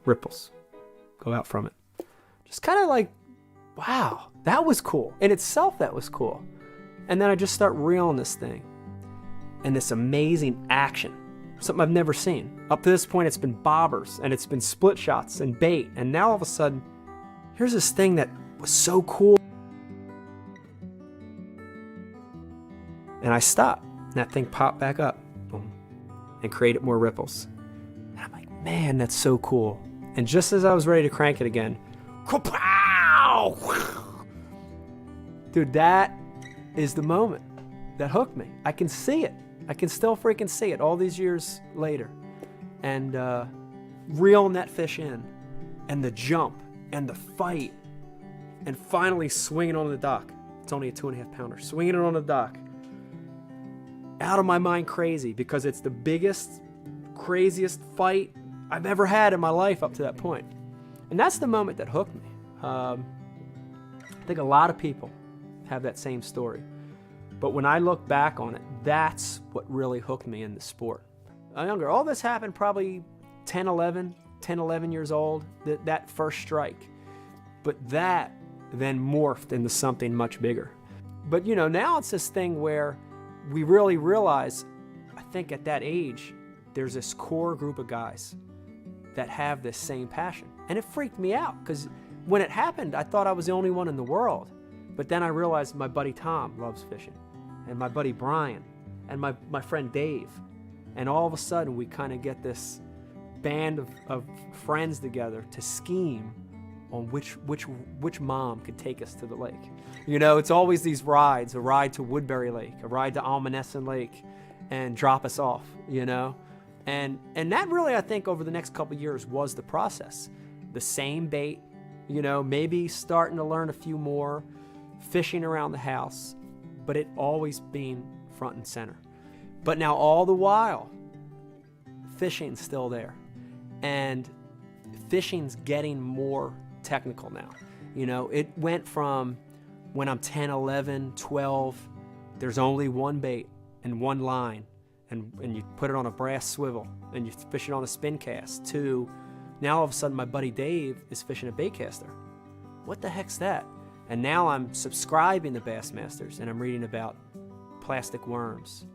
Ripples go out from it. Just kind of like, wow, that was cool. In itself, that was cool. And then I just start reeling this thing. And this amazing action. Something I've never seen. Up to this point, it's been bobbers, and it's been split shots and bait. And now all of a sudden, here's this thing that was so cool. And I stopped, and that thing popped back up, boom, and created more ripples. And I'm like, man, that's so cool. And just as I was ready to crank it again, dude, that is the moment that hooked me. I can see it. I can still freaking see it all these years later. And reeling that fish in, and the jump, and the fight, and finally swinging on the dock. It's only a 2.5 pounder. Swinging it on the dock. Out of my mind crazy, because it's the biggest, craziest fight I've ever had in my life up to that point. And that's the moment that hooked me. I think a lot of people have that same story. But when I look back on it, that's what really hooked me in the sport. I'm younger. All this happened probably 10, 11 years old, that first strike. But that then morphed into something much bigger. But, you know, now it's this thing where we really realize, I think at that age, there's this core group of guys that have this same passion. And it freaked me out, because when it happened, I thought I was the only one in the world. But then I realized my buddy Tom loves fishing, and my buddy Brian, and my friend Dave. And all of a sudden, we kind of get this band of friends together to scheme on which mom could take us to the lake. You know, it's always these rides, a ride to Woodbury Lake, a ride to Almanesson Lake, and drop us off, you know? And that really, I think, over the next couple of years was the process. The same bait, you know, maybe starting to learn a few more, fishing around the house, but it always being front and center. But now all the while, fishing's still there. And fishing's getting more technical now. You know, it went from when I'm 10, 11, 12, there's only one bait and one line, and you put it on a brass swivel and you fish it on a spin cast, to now all of a sudden my buddy Dave is fishing a bait caster. What the heck's that? And now I'm subscribing to Bassmasters and I'm reading about plastic worms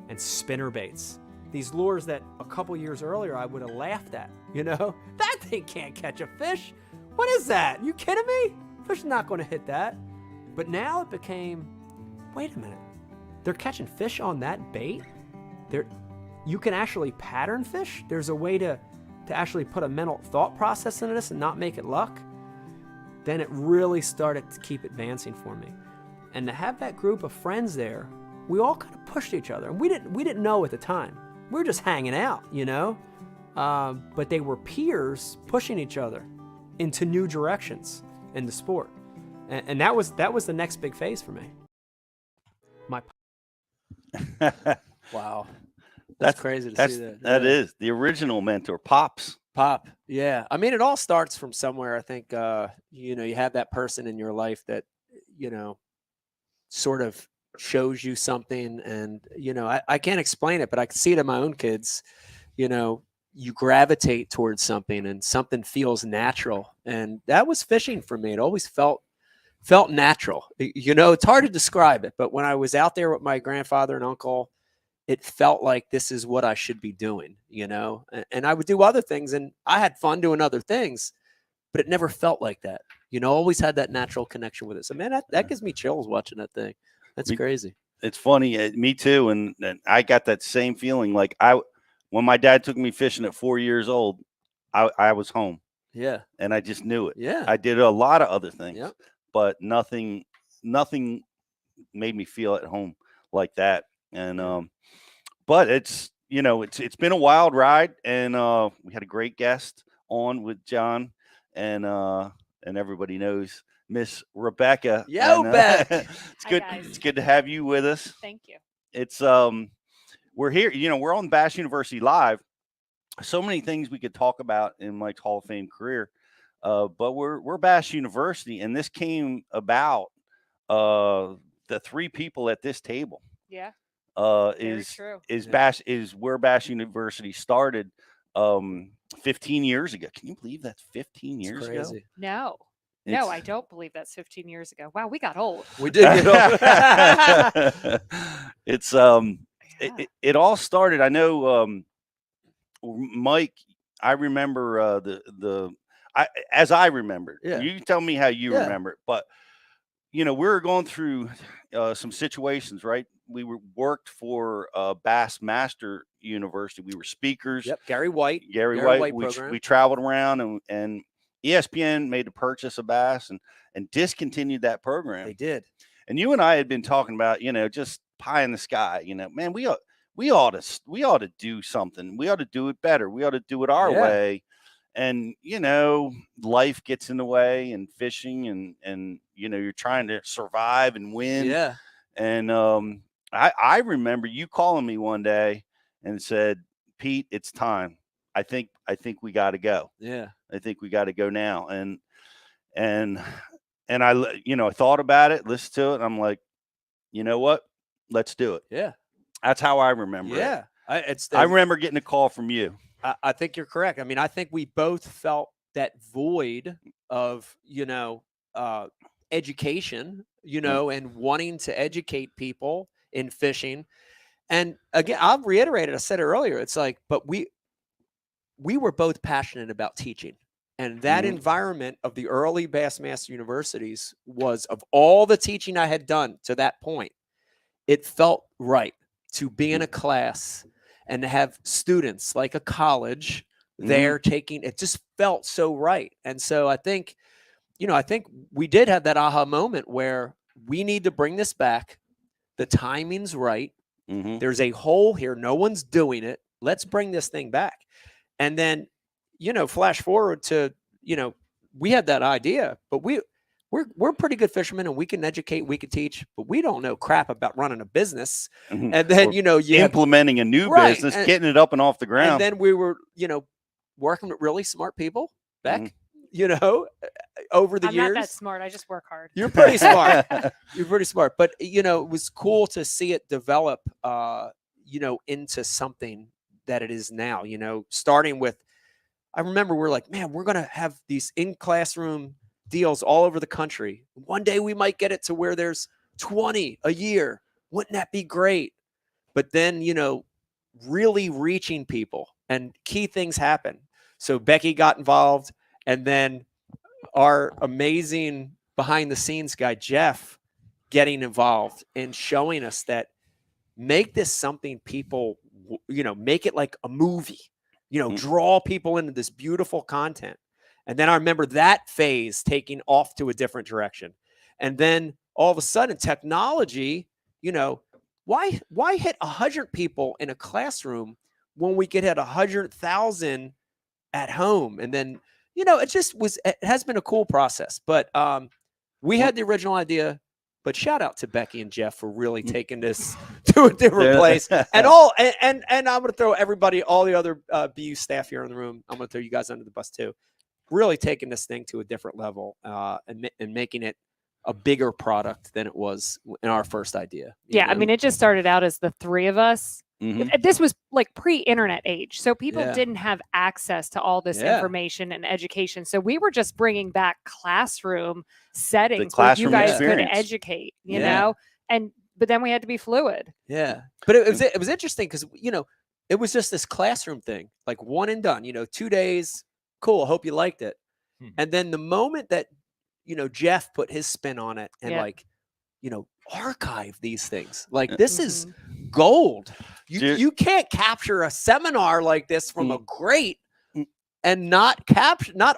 and spinner baits. These lures that a couple years earlier I would have laughed at, you know? That thing can't catch a fish. What is that? You kidding me? Fish is not going to hit that. But now it became, wait a minute. They're catching fish on that bait? You can actually pattern fish? There's a way to actually put a mental thought process into this and not make it luck? Then it really started to keep advancing for me. And to have that group of friends there we all kind of pushed each other, and we didn't know at the time. We were just hanging out, but they were peers pushing each other into new directions in the sport, and that was the next big phase for me. Wow, that's crazy to see that. That is the original mentor, Pops. Pop, yeah. I mean, it all starts from somewhere. I think you have that person in your life that sort of shows you something, and I can't explain it, but I can see it in my own kids. You gravitate towards something, and something feels natural, and that was fishing for me. It always felt natural. It's hard to describe it, but when I was out there with my grandfather and uncle, it felt like this is what I should be doing, and I would do other things, and I had fun doing other things, but it never felt like that. Always had that natural connection with it. So man, that gives me chills watching that thing. That's crazy. It's funny. Me too. And I got that same feeling. Like when my dad took me fishing at 4 years old, I was home. Yeah. And I just knew it. Yeah. I did a lot of other things, yep. but nothing made me feel at home like that. And, but it's been a wild ride, and we had a great guest on with John, and everybody knows Miss Rebecca. Yo, Beck. It's good. Hi, guys. It's good to have you with us. Thank you. It's we're here. We're on Bass University Live. So many things we could talk about in Mike's Hall of Fame career, but we're Bass University, and this came about the three people at this table. Yeah. Is where Bass University started 15 years ago. Can you believe that's 15 years ago? No, I don't believe that's 15 years ago. Wow, we got old. We did get old. It's it all started. I know, Mike. I remember as I remembered. Yeah. You tell me how you remember it, but we were going through some situations, right? We worked for Bassmaster University. We were speakers. Yep, Gary White. Gary White. We traveled around, and ESPN made the purchase of Bass and discontinued that program. They did. And you and I had been talking about, just pie in the sky. Man, we ought to do something. We ought to do it better. We ought to do it our way. And life gets in the way, and fishing, and you're trying to survive and win. Yeah. And I remember you calling me one day and said, "Pete, it's time. I think we got to go. Yeah. I think we got to go now." And I thought about it, listened to it, and I'm like, you know what? Let's do it. Yeah. That's how I remember it. I remember getting a call from you. I think you're correct. I mean, I think we both felt that void of, education, and wanting to educate people in fishing. And again, I'll reiterate it. I said it earlier. It's like, but we were both passionate about teaching. And that environment of the early Bassmaster universities was, of all the teaching I had done to that point, it felt right to be in a class and to have students like a college there taking, it just felt so right. And so I think we did have that aha moment where we need to bring this back. The timing's right. There's a hole here. No one's doing it. Let's bring this thing back. And then, flash forward to, we had that idea, but we're pretty good fishermen, and we can educate, we can teach, but we don't know crap about running a business. And then, implementing a new business, getting it up and off the ground. And then we were, working with really smart people, Beck, over the years. I'm not that smart. I just work hard. You're pretty smart. You're pretty smart. But, it was cool to see it develop, into something that it is now, starting with, I remember we're like, man, we're going to have these in-classroom deals all over the country. One day we might get it to where there's 20 a year. Wouldn't that be great? But then, really reaching people, and key things happen. So Becky got involved, and then our amazing behind the scenes guy, Jeff, getting involved and showing us that make this something people, make it like a movie, draw people into this beautiful content. And then I remember that phase taking off to a different direction. And then all of a sudden technology, why hit 100 people in a classroom when we could hit 100,000 at home? And then, it has been a cool process, but we had the original idea, but shout out to Becky and Jeff for really taking this to a different place. And and I'm going to throw all the other BU staff here in the room, I'm going to throw you guys under the bus too. Really taking this thing to a different level and making it a bigger product than it was in our first idea. Yeah, I mean, it just started out as the three of us. This was like pre-internet age, so people didn't have access to all this information and education. So we were just bringing back classroom settings where you guys could educate, you know, but then we had to be fluid. Yeah, but it was interesting because it was just this classroom thing, like one and done. 2 days, cool. Hope you liked it. And then the moment that Jeff put his spin on it and archive these things, like this is gold. You can't capture a seminar like this from a great and not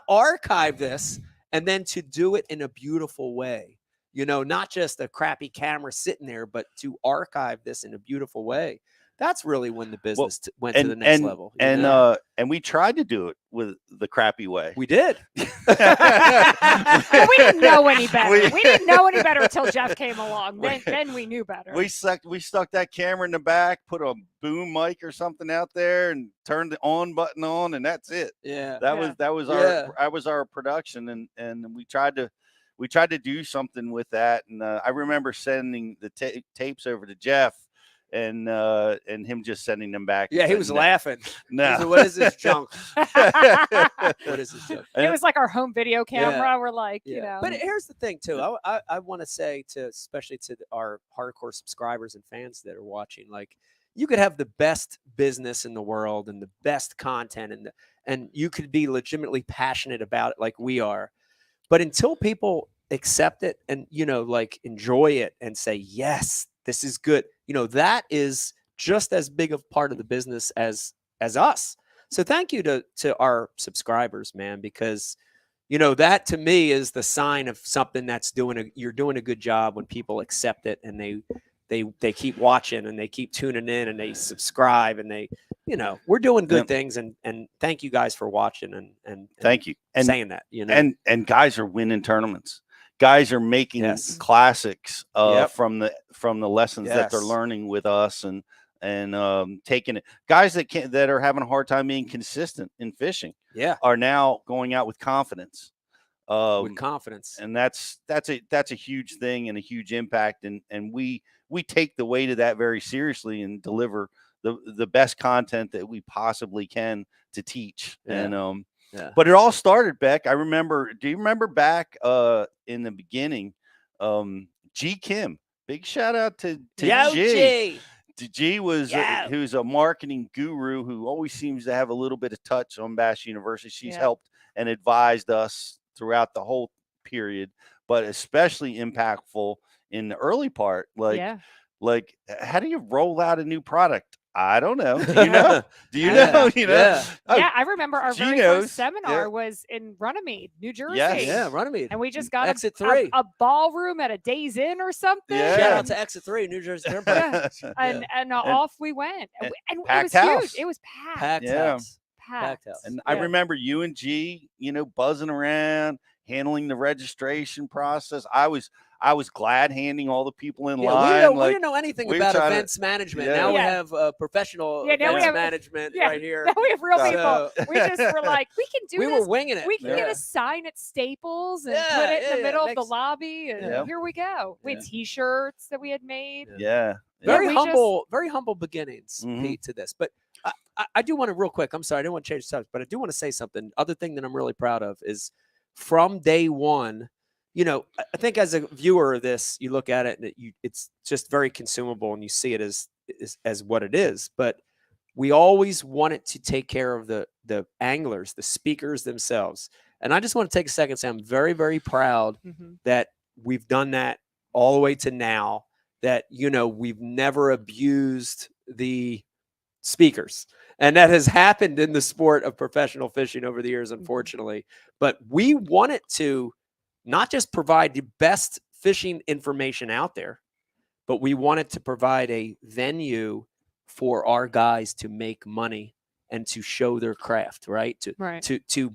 archive this, and then to do it in a beautiful way, not just a crappy camera sitting there, but to archive this in a beautiful way. That's really when the business went to the next level. And we tried to do it with the crappy way. We did. We didn't know any better. We didn't know any better until Jeff came along. Then we knew better. We stuck that camera in the back, put a boom mic or something out there, and turned the on button on, and that's it. Yeah. That was our production, and we tried to do something with that. And I remember sending the tapes over to Jeff. And him just sending them back. Yeah, he was laughing. No, what is this junk? What is this junk? It was like our home video camera. We're like, But here's the thing, too. I want to say especially to our hardcore subscribers and fans that are watching, like, you could have the best business in the world and the best content, and you could be legitimately passionate about it, like we are. But until people accept it and like enjoy it and say, yes, this is good, that is just as big of part of the business as us. So thank you to our subscribers, man, because that to me is the sign of something that's you're doing a good job when people accept it and they keep watching and they keep tuning in and they subscribe and they we're doing good things, and thank you guys for watching and thank you and saying that and guys are winning tournaments. Guys are making classics from the lessons that they're learning with us and taking it. Guys that are having a hard time being consistent in fishing are now going out with confidence. And that's a huge thing and a huge impact, and we take the weight of that very seriously and deliver the best content that we possibly can to teach. But it all started, Beck. Do you remember back in the beginning, G Kim, big shout out to G. G was who's a marketing guru who always seems to have a little bit of touch on Bass University. She's helped and advised us throughout the whole period, but especially impactful in the early part. Like how do you roll out a new product? I don't know. Do you know? Do you know? Yeah, I remember our very first seminar was in Runnymede, New Jersey. Yeah, Runnymede. And we just got Exit 3. A ballroom at a Days Inn or something. Yeah. Shout out to Exit 3, New Jersey Turnpike. And off we went. And it was house. Huge. It was packed. Packed house. And I remember you and G, buzzing around, handling the registration process. I was glad handing all the people in line. We didn't know anything about events management. Now we have professional events management right here. Now we have real people. We just were like, we can do this. We were winging it. We can get a sign at Staples and put it in the middle of the lobby, and here we go. We had T-shirts that we had made. Very humble beginnings, Pete, to this. But I do want to real quick. I'm sorry, I didn't want to change the subject, but I do want to say something. Other thing that I'm really proud of is from day one. I think as a viewer of this, you look at it and it's just very consumable and you see it as what it is. But we always wanted to take care of the anglers, the speakers themselves. And I just want to take a second and say I'm very, very proud that we've done that all the way to now, that, we've never abused the speakers. And that has happened in the sport of professional fishing over the years, unfortunately. But we wanted to not just provide the best fishing information out there, but we wanted to provide a venue for our guys to make money and to show their craft, right? To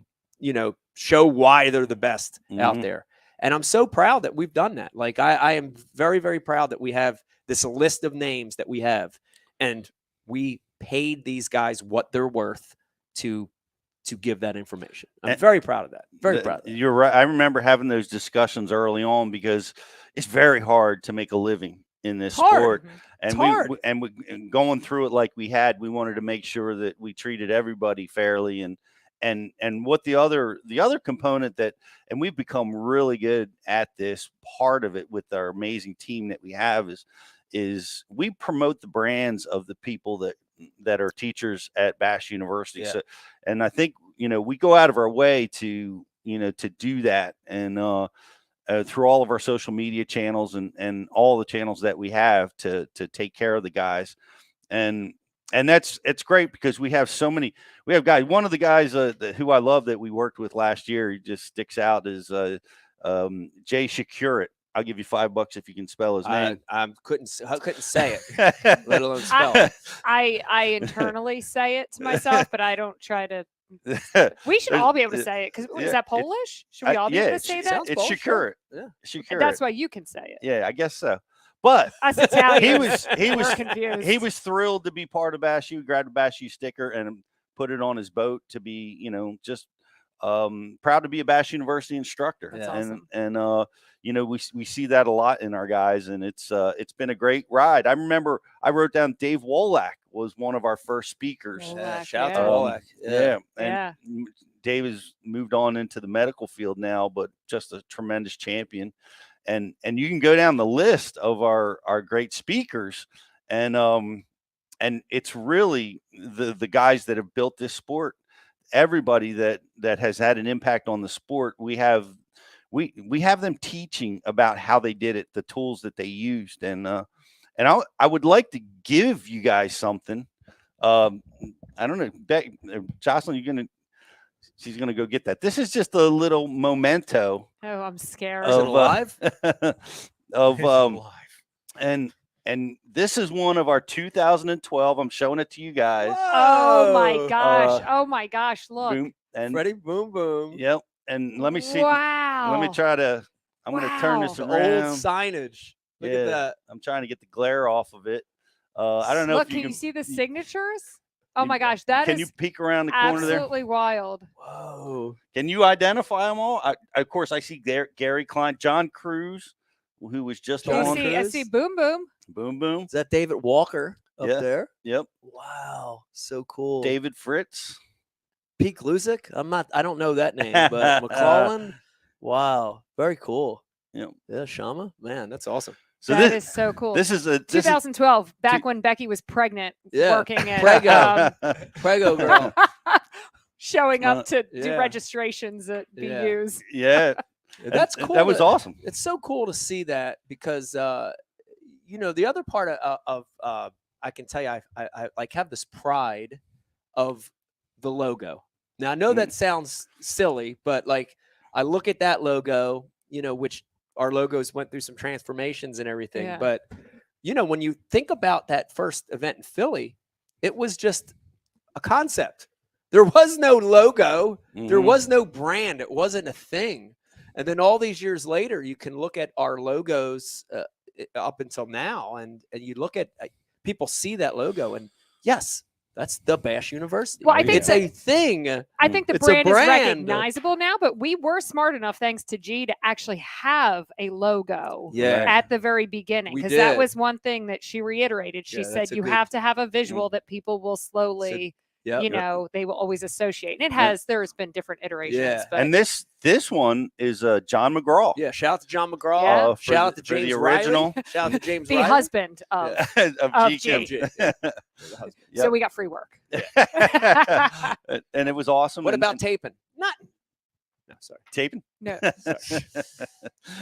show why they're the best out there. And I'm so proud that we've done that. Like I am very, very proud that we have this list of names that we have, and we paid these guys what they're worth to give that information. I'm very proud of that. Very proud of that. You're right. I remember having those discussions early on because it's very hard to make a living in this sport. And we going through it like we wanted to make sure that we treated everybody fairly, and what the other component that, and we've become really good at this part of it with our amazing team that we have is we promote the brands of the people that are teachers at Bash University. Yeah. So, and I think, we go out of our way to do that. And, through all of our social media channels and all the channels that we have to take care of the guys. And it's great because we have guys. One of the guys who I love that we worked with last year, he just sticks out, is Jay Shakurit. I'll give you $5 if you can spell his name. I couldn't say it, let alone spell it. I internally say it to myself, but I don't try to. We should all be able to say it because is that Polish? Should we all be able to say that? It's Shakurit. Yeah, Shakurit. That's why you can say it. Yeah, I guess so. But us Italian, he was confused. He was thrilled to be part of Bash U, grabbed a Bash U sticker and put it on his boat to be, just proud to be a Bash University instructor. That's awesome. And we see that a lot in our guys, and it's been a great ride. I remember I wrote down Dave Wolak was one of our first speakers. Shout out to Wolak. And Dave has moved on into the medical field now, but just a tremendous champion. And you can go down the list of our great speakers, and it's really the guys that have built this sport. Everybody that has had an impact on the sport, we have them teaching about how they did it, the tools that they used, and I would like to give you guys something. I don't know, Jocelyn, she's gonna go get that. This is just a little memento. Oh, I'm scared. Is it alive? And this is one of our 2012. I'm showing it to you guys. Whoa. Oh my gosh! Look, boom, and Ready? Boom, boom. Yep. And let me see. Wow. Let me try to. I'm going to turn this The around. old signage. Look at that. I'm trying to get the glare off of it. I don't know. Look, if you can you see the signatures? Oh my gosh, that can is you peek around the corner there? absolutely wild. Whoa. Can you identify them all? Of course, I see Gary Klein, John Cruz, who was just on. I see Boom Boom. Boom Boom. Is that David Walker up there? Yep. Wow, so cool. David Fritz. Pete Gluzik? I don't know that name, but McClellan. Wow, very cool. Yep. Yeah, Shama. Man, that's awesome. So that is so cool. This is 2012, back when Becky was pregnant, working at Prego girl, showing up to do registrations at BUs. Yeah, that's cool. That was awesome. It's so cool to see that because the other part of I can tell you, I like have this pride of the logo. Now I know that sounds silly, but like I look at that logo, which our logos went through some transformations and everything. Yeah. But, when you think about that first event in Philly, it was just a concept. There was no logo. Mm-hmm. There was no brand. It wasn't a thing. And then all these years later, you can look at our logos up until now, and you look at people see that logo, and yes, that's the Bash University. Well, I think it's a thing. I think the brand is recognizable now, but we were smart enough, thanks to G, to actually have a logo at the very beginning. Because that was one thing that she reiterated. She said you have to have a visual that people will slowly, they will always associate. And there's been different iterations. Yeah. But and this One is John McGraw. Yeah, shout out to John McGraw. Yeah. Shout out to James the original. Riley. Shout out to James the husband of G. So we got free work. And it was awesome. What about taping? Taping? No.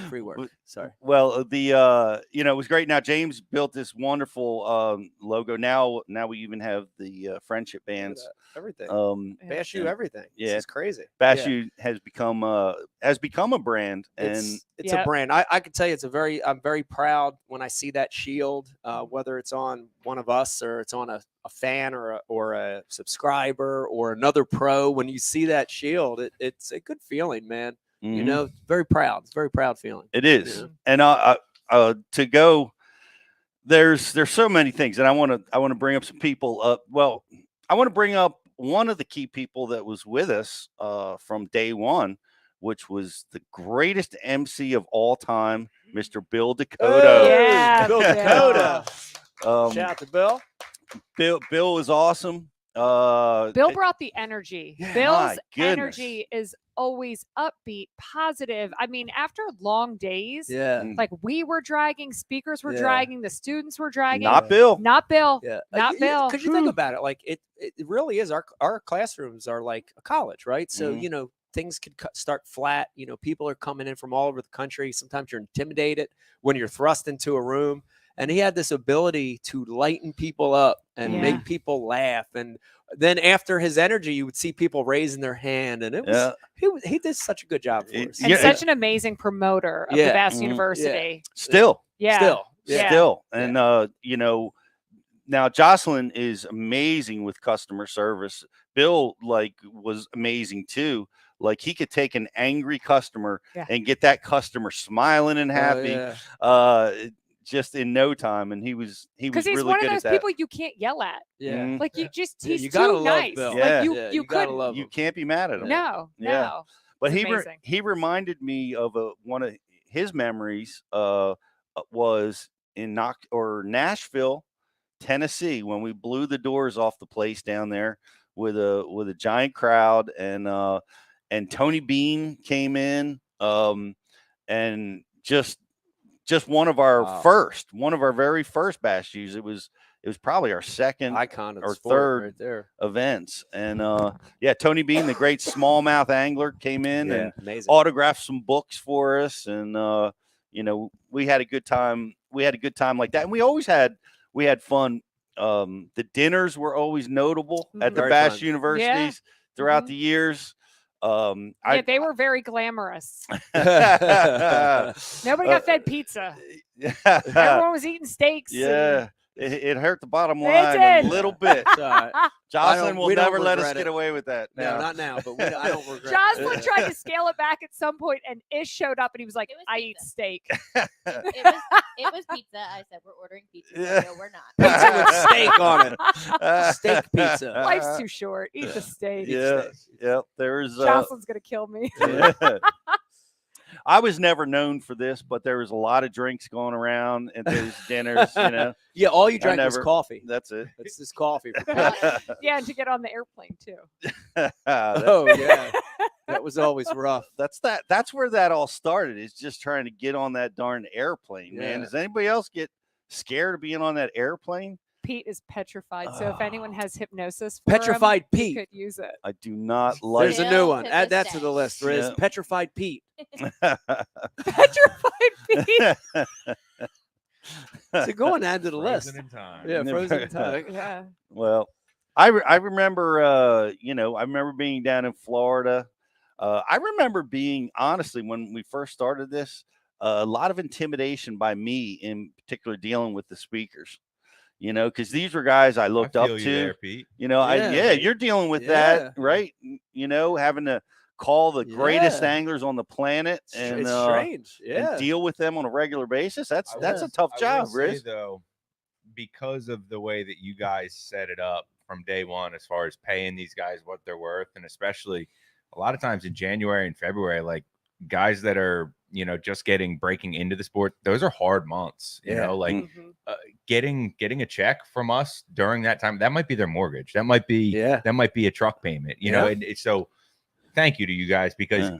Free work. Sorry. Well, it was great. Now James built this wonderful logo. Now we even have the friendship bands. Everything. Yeah. Everything. Yeah. This is crazy. Bashu has become a brand, and it's a brand. I can tell you, I'm very proud when I see that shield, whether it's on one of us or it's on a fan or a subscriber or another pro. When you see that shield, it's a good feeling, man. You know, very proud. It's a very proud feeling. It is. And to go, there's so many things, and I want to bring up some people. Well, I want to bring up one of the key people that was with us from day one, which was the greatest MC of all time, Mr. Bill Dakota. Yeah, Bill Dakota. Shout out to Bill. Bill was awesome. Bill brought the energy. Yeah, Bill's my goodness. energy is always upbeat, positive. I mean, after long days, like we were dragging, speakers were dragging, the students were dragging. Not Bill. Not Bill. Yeah. Not Bill. Because you think about it, like it really is. Our classrooms are like a college, right? So, you know, things could start flat. You know, people are coming in from all over the country. Sometimes you're intimidated when you're thrust into a room. And he had this ability to lighten people up and make people laugh. And then after his energy, you would see people raising their hand. And it was he did such a good job for us. And such an amazing promoter of the Bass University. Still. And you know, now Jocelyn is amazing with customer service. Bill was amazing too. Like he could take an angry customer and get that customer smiling and happy. Just in no time, and he was because really he's one good of those at people you can't yell at. Like you just he's you too nice. Bill. Like you gotta couldn't. love him. You can't be mad at him. No. But It's he reminded me of one of his memories. Was in Nashville, Tennessee, when we blew the doors off the place down there with a giant crowd, and Tony Bean came in, and just one of our very first Bass Shoes. It was probably our second icon or third right there. events. And Tony Bean, the great smallmouth angler, came in and amazing. autographed some books for us. And you know, we had a good time. We had a good time like that. And we had fun. The dinners were always notable at the Bass universities throughout the years. They were very glamorous. Nobody got fed pizza. Everyone was eating steaks. It hurt the bottom line a little bit. Jocelyn will never let us get away with that. No, not now, but I don't regret Jocelyn tried to scale it back at some point, and Ish showed up, and he was like, I eat steak. It was pizza. I said, we're ordering pizza. No, we're not. Pizza with steak on it. Steak pizza. Life's too short. Eat the steak. There's Jocelyn's going to kill me. I was never known for this, but there was a lot of drinks going around at those dinners, you know. Yeah, all you drank was coffee. That's it. It's just coffee. And to get on the airplane too. That was always rough. That's where that all started. Is just trying to get on that darn airplane, man. Does anybody else get scared of being on that airplane? Pete is petrified. So if anyone has hypnosis for Petrified him, Pete, he could use it. I do not like. There's a new one. Add that to the list, Riz. Petrified Pete. Petrified Pete. So go and add to the list. Frozen in time. Yeah, frozen in time. Yeah. Well, I remember, I remember being down in Florida. I remember being, honestly, when we first started this, a lot of intimidation by me, in particular, dealing with the speakers. You know, because these were guys I looked up to. There, Pete. You know, you're dealing with that, right? You know, having to call the greatest anglers on the planet and it's strange, and deal with them on a regular basis. That's a tough job, Riz. Though, because of the way that you guys set it up from day one, as far as paying these guys what they're worth, and especially a lot of times in January and February, like guys that are, you know, just breaking into the sport, those are hard months, you know, like getting a check from us during that time, that might be their mortgage. That might be a truck payment, you know? And so thank you to you guys, because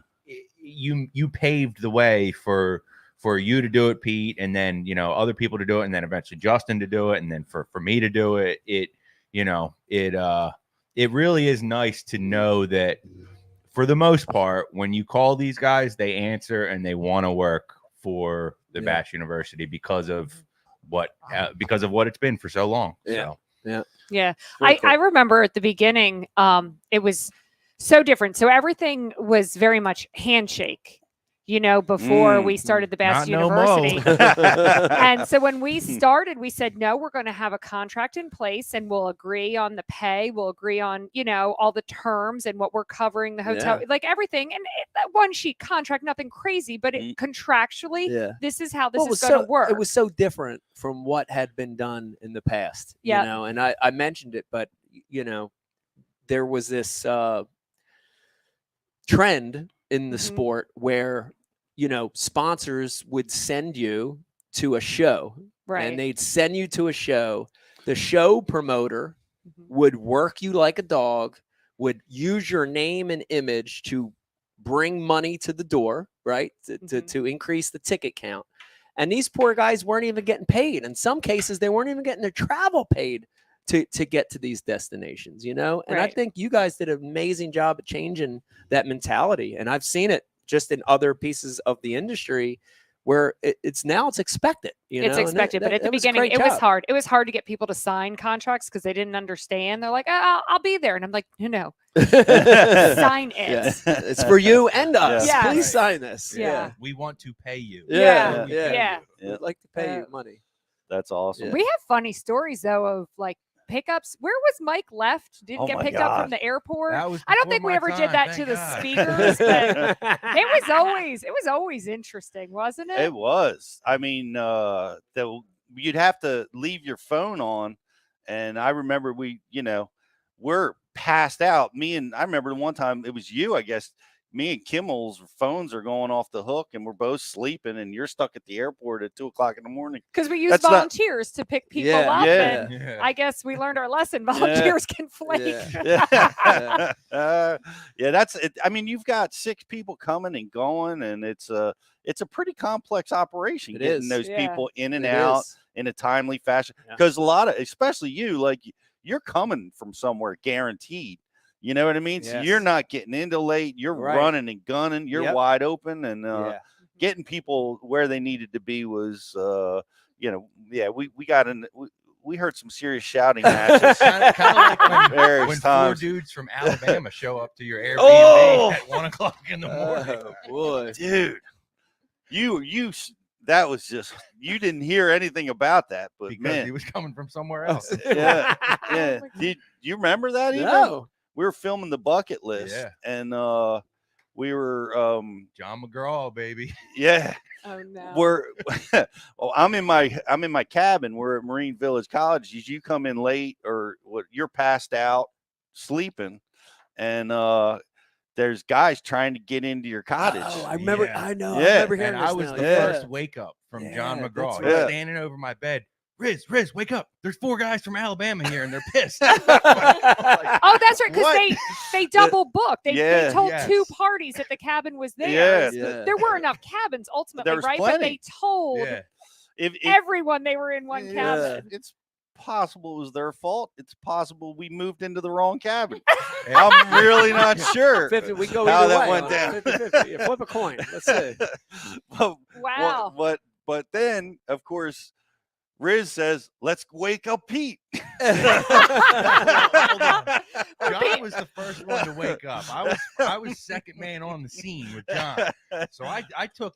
you paved the way for you to do it, Pete, and then, you know, other people to do it. And then eventually Justin to do it. And then for me to do it, it really is nice to know that for the most part, when you call these guys, they answer and they want to work for the Bass University because of what it's been for so long. Yeah. So. Yeah. I remember at the beginning, it was so different. So everything was very much handshake, before we started the Bass University. And so when we started, we said, no, we're going to have a contract in place and we'll agree on the pay. We'll agree on, all the terms and what we're covering, the hotel, like everything. And that one sheet contract, nothing crazy, but contractually, this is how this is going to work. It was so different from what had been done in the past, and I mentioned it, but, there was this trend in the sport where, sponsors would send you to a show, and they'd send you to a show. The show promoter would work you like a dog, would use your name and image to bring money to the door, right? To increase the ticket count. And these poor guys weren't even getting paid. In some cases, they weren't even getting their travel paid to get to these destinations, And I think you guys did an amazing job at changing that mentality. And I've seen it just in other pieces of the industry where it's expected. It's expected, but at the beginning, it was hard. It was hard to get people to sign contracts because they didn't understand. They're like, I'll be there. And I'm like, no. Sign it. Yeah. It's for you and us. Yeah. Please sign this. Yeah. We want to pay you. Yeah. We'd like to pay you money. That's awesome. We have funny stories, though, of like pickups. Where was Mike left? Didn't get picked up from the airport. I don't think we ever did that to the speakers, but it was always interesting, wasn't it? It was. I mean, you'd have to leave your phone on, and I remember we're passed out. I remember one time it was you, I guess. Me and Kimmel's phones are going off the hook and we're both sleeping and you're stuck at the airport at 2:00 in the morning. Because we use volunteers to pick people up. And I guess we learned our lesson. Volunteers can flake. That's it. I mean, you've got 6 people coming and going, and it's a pretty complex operation getting those people in and out in a timely fashion. Because a lot of, especially you, like you're coming from somewhere guaranteed. You know what I mean? Yes. So you're not getting into late. You're running and gunning. You're wide open, and getting people where they needed to be was, we got in. We heard some serious shouting matches. kind of like when 4 dudes from Alabama show up to your Airbnb at 1:00 in the morning. Oh, boy, dude, you. That was just, you didn't hear anything about that, but because he was coming from somewhere else. yeah. Do you remember that? No. We were filming the bucket list, and we were John McGraw, baby. Yeah. Oh no. I'm in my cabin. We're at Marine Village College. You come in late, or what? You're passed out, sleeping, and there's guys trying to get into your cottage. Oh, I remember. I know. Yeah. I remember hearing and this I was now. the first wake up from John McGraw. He's standing over my bed. Riz, wake up. There's 4 guys from Alabama here and they're pissed. Oh, that's right. Because they double booked. They told 2 parties that the cabin was there. There were enough cabins ultimately, right? Plenty. But they told everyone they were in one cabin. It's possible it was their fault. It's possible we moved into the wrong cabin. I'm really not sure 50, we go how that way, went down. 50-50. Flip a coin. Let's see. Wow. But then, of course, Riz says, "Let's wake up Pete." John was the first one to wake up. I was second man on the scene with John. So I took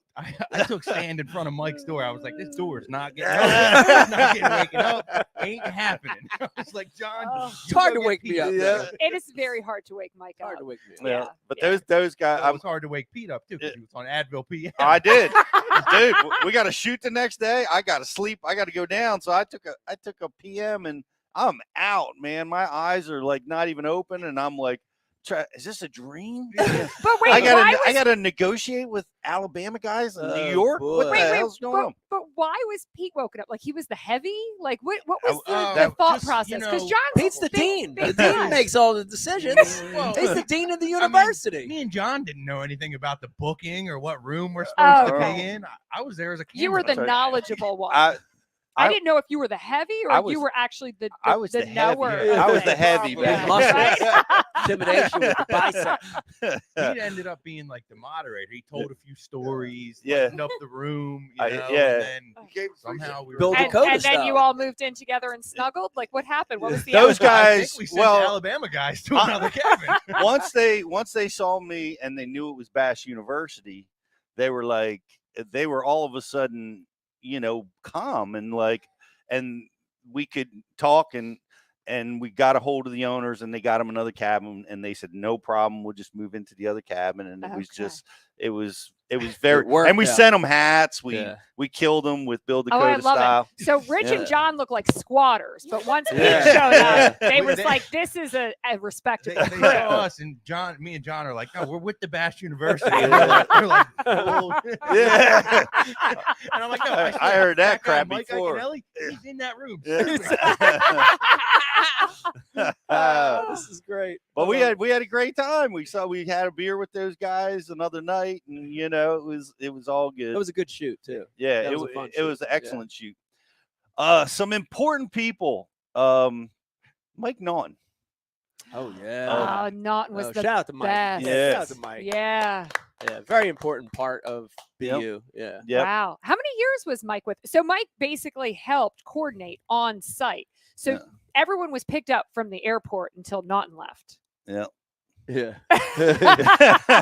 stand in front of Mike's door. I was like, "This door's not getting open. It's not getting waking up. Ain't happening." I was like, "John, it's hard to wake me up." It is very hard to wake Mike up. Hard to wake me up. But those guys, it was hard to wake Pete up too because he was on Advil PM. I did, dude. We got to shoot the next day. I got to sleep. I got to go down. So I took a PM and I'm out, man. My eyes are like not even open, and I'm like, is this a dream? But wait, I gotta negotiate with Alabama guys in New York. Boy. What the hell's going on? But why was Pete woken up? Like he was the heavy? Like what was the thought process? Because Pete's the dean. The dean makes all the decisions. He's the dean of the university. Me and John didn't know anything about the booking or what room we're supposed to be in. I was there as a camera. You were the knowledgeable one. I didn't know if you were the heavy or you were actually the knower. I was the heavy. Muscles, intimidation with the bicep. he ended up being like the moderator. He told a few stories, Yeah. lightened up the room, you know, yeah. and then somehow we were Build a and, Dakota and then you style. all moved in together and snuggled. Like, what happened? What was the Those outcome? I guys, think we sent well, the Alabama guys to another cabin. once they saw me and they knew it was Bass University, they were all of a sudden, calm and and we could talk and we got a hold of the owners and they got them another cabin and they said, no problem. We'll just move into the other cabin. And it was very, and we sent them hats. We killed them with Build Dakota I love style. it. So Rich and John look like squatters, but once we showed up, they was like, this is a respectable They crew. saw us and me and John are like, no, we're with the Bass University. And they're like, oh. Yeah. And I'm like, no, I heard that guy, crap Mike before. Iaconelli, he's in that room. This is great. But we had a great time. We had a beer with those guys another night, and it was all good. It was a good shoot too. Yeah, That it was a fun it was shoot. an excellent shoot. Some important people. Mike Naughton. Oh yeah. Naughton was the shout out to Mike. best. Yeah, shout out to Mike. Yeah. Yeah, very important part of BU. Yeah. Yep. Wow. How many years was Mike with? So Mike basically helped coordinate on site. So everyone was picked up from the airport until Naughton left. Yeah. Yeah.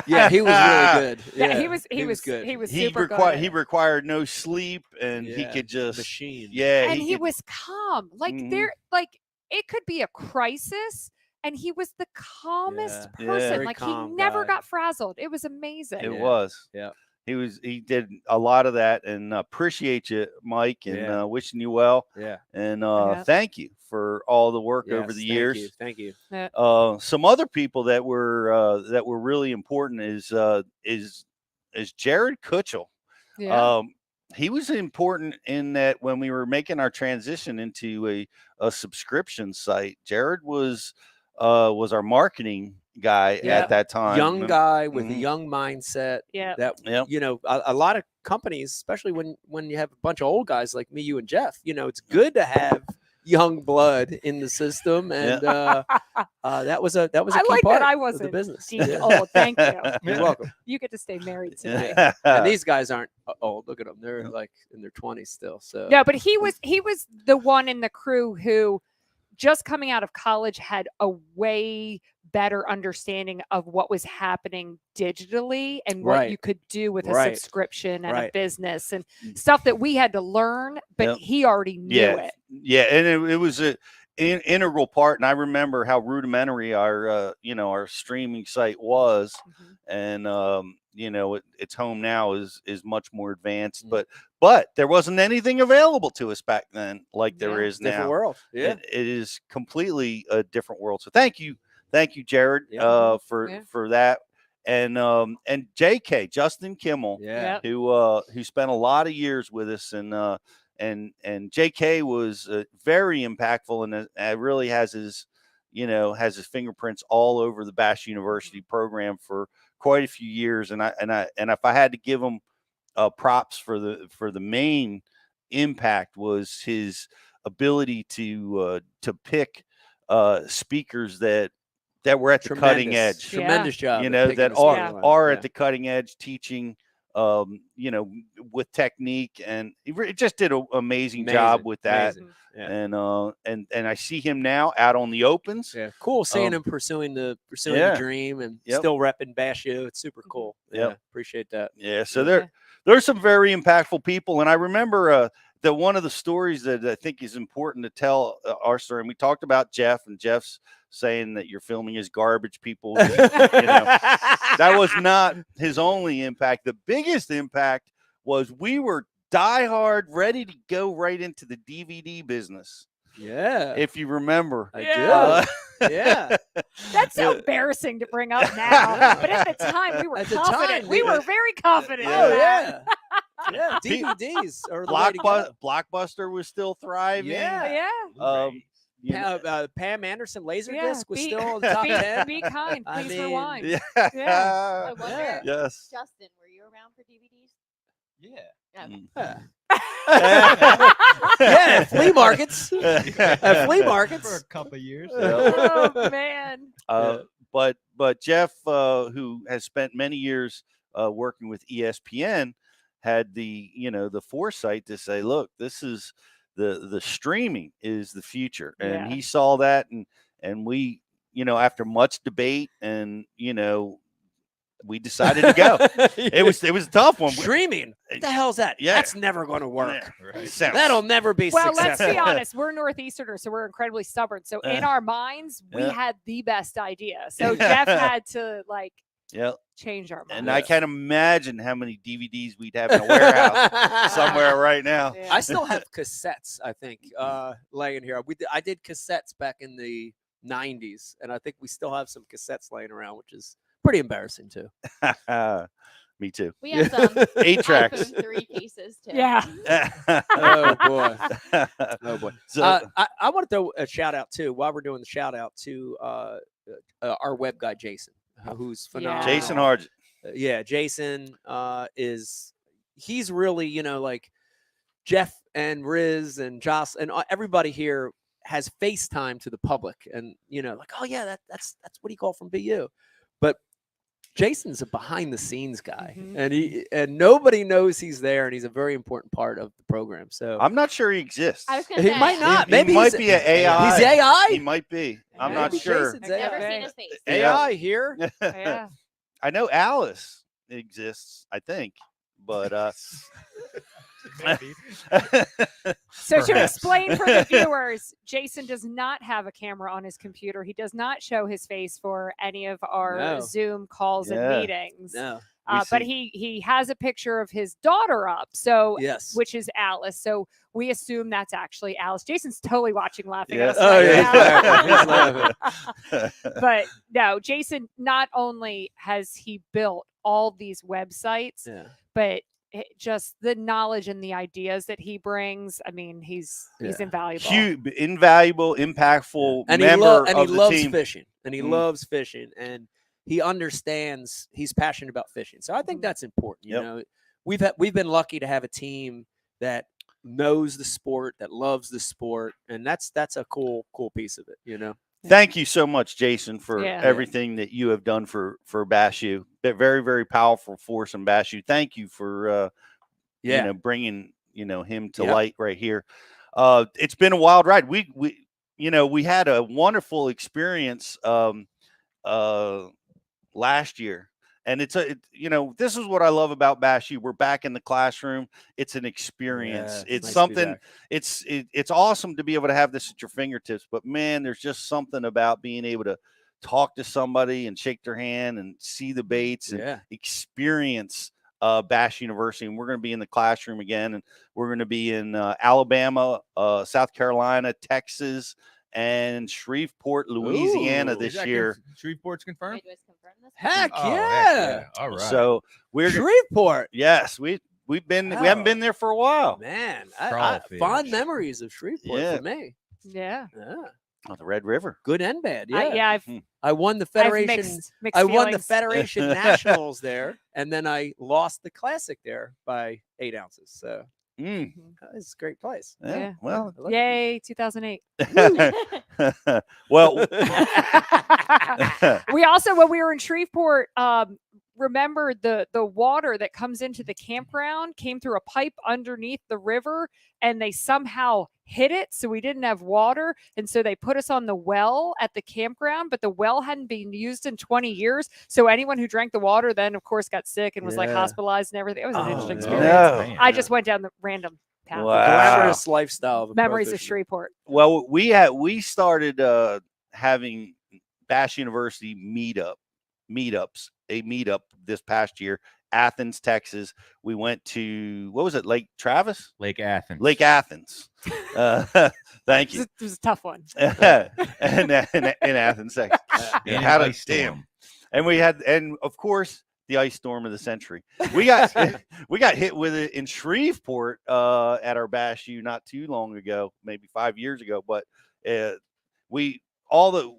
Yeah, he was really good. Yeah, he was good. He was He super good. he required no sleep, and he could just machine. Yeah, and he could- was calm. Like it could be a crisis, and he was the calmest Yeah, person. very Like calm he never guy. got frazzled. It was amazing. It Yeah. was. Yeah. He did a lot of that, and appreciate you, Mike, and wishing you well. Yeah. And thank you for all the work over Yes, the years. Thank you. Some other people that were really important is Jared Kutchell. Yeah. He was important in that when we were making our transition into a subscription site, Jared was our marketing guy at that time. Young guy with a young mindset. Yeah. That a lot of companies, especially when you have a bunch of old guys like me, you and Jeff, it's good to have young blood in the system, and that was a key part that I of the wasn't business. deep old. Thank you. You're welcome. You get to stay married tonight. And these guys aren't old. Look at them; they're like in their 20s still. So No, but he was the one in the crew who, just coming out of college, had a way better understanding of what was happening digitally and what you could do with a subscription and a business and stuff that we had to learn, but he already knew it. Yeah, and it was an integral part. And I remember how rudimentary our streaming site was, and its home now is much more advanced. But there wasn't anything available to us back then like there is now. Different world. Yeah, it is completely a different world. So thank you, Jared, for that. And JK, Justin Kimmel, who spent a lot of years with us, and JK was very impactful, and really has his fingerprints all over the Bass University program for quite a few years. And if I had to give him props for the main impact, was his ability to pick speakers that were at the cutting edge. Tremendous job. That are at the cutting edge, teaching with technique, and he just did an amazing job with that. Yeah. And I see him now out on the opens. Yeah, cool seeing him pursuing the dream and still repping Bass U. It's super cool. Yeah, appreciate that. Yeah, so there's some very impactful people, and I remember that one of the stories that I think is important to tell our story. And we talked about Jeff, and Jeff's saying that you're filming his garbage people. That was not his only impact. The biggest impact was we were diehard, ready to go right into the DVD business. Yeah, if you remember, I do. Yeah, that's so embarrassing to bring up now, but at the time we were confident. We were very confident. Yeah. DVDs or Blockbuster was still thriving. Yeah. Pam Anderson Laserdisc was still in the top 10. Be kind, please rewind. Yeah. I wonder, yes. Justin, were you around for DVDs? Yeah. Yeah, flea markets. Flea markets for a couple of years. Oh man. But Jeff, who has spent many years working with ESPN, had the foresight to say, look, this is the streaming is the future, and he saw that, and we, after much debate, and we decided to go. It was a tough one. Streaming? What the hell's that? Yeah. That's never going to work. Yeah, right. That'll never be well, successful. let's be honest. We're Northeasterners, so we're incredibly stubborn. So in our minds, we had the best idea. So Jeff had to change our mind. And I can't imagine how many DVDs we'd have in a warehouse somewhere right now. I still have cassettes, I think, laying here. I did cassettes back in the 90s, and I think we still have some cassettes laying around, which is pretty embarrassing too. Me too. We have some 8 tracks. iPhone 3 cases too. Yeah. Oh boy. Oh boy. So, I want to throw a shout out too, while we're doing the shout out, to our web guy Jason, who's phenomenal. Jason Hargett. Jason he's really, like Jeff and Riz and Joss and everybody here has FaceTime to the public, and like, oh yeah, that's what he called from BU. But Jason's a behind the scenes guy, and nobody knows he's there, and he's a very important part of the program. So I'm not sure he exists. I was gonna he say, might not. He might be an AI. He's AI. He might be. I'm not sure. I've never seen his face. AI here. Yeah. I know Alice exists, I think, but So to explain for the viewers, Jason does not have a camera on his computer. He does not show his face for any of our Zoom calls and meetings. No. But he has a picture of his daughter up, so which is Alice. So we assume that's actually Alice. Jason's totally watching, laughing at us. He's laughing. But no, Jason, not only has he built all these websites, but just the knowledge and the ideas that he brings. I mean, he's invaluable. Huge, invaluable, impactful and member he of the loves team. fishing. And he loves fishing, and he understands. He's passionate about fishing. So I think that's important. We've been lucky to have a team that knows the sport, that loves the sport, and that's a cool piece of it. Thank you so much, Jason, for everything that you have done for BASU. Very, very powerful force in BASU. Thank you for bringing him to light right here. It's been a wild ride. We had a wonderful experience last year. And this is what I love about BASU. We're back in the classroom. It's an experience. It's nice something. It's awesome to be able to have this at your fingertips. But man, there's just something about being able to talk to somebody and shake their hand and see the baits and experience Bass University. And we're going to be in the classroom again, and we're going to be in Alabama, South Carolina, Texas, and Shreveport, Louisiana this year. Shreveport's confirmed? Heck Oh, yeah. All right. So we're Shreveport. Yes, we haven't been there for a while. Man, I fond memories of Shreveport for me. Yeah. Oh, the Red River. Good and bad. I won the Federation. Mixed won the feelings. Federation Nationals there, and then I lost the Classic there by 8 ounces. So it's a great place. Yeah. Well, yay, 2008. Well, we also, when we were in Shreveport, remember the water that comes into the campground came through a pipe underneath the river, and they somehow hit it, so we didn't have water, and so they put us on the well at the campground, but the well hadn't been used in 20 years, so anyone who drank the water then of course got sick and was like hospitalized and everything. It was an interesting experience. No. I just went down the random path. Wow. Glamorous lifestyle of Memories of Shreveport. Well, we started having Bass University meetups, a meetup this past year, Athens, Texas. We went to, what was it, Lake Travis? Lake Athens. Lake Athens. Thank you. It was a tough one. and in Athens, Texas. Had a damn. And we had, and of course, the ice storm of the century. We got hit with it in Shreveport at our Bass U not too long ago, maybe 5 years ago. But we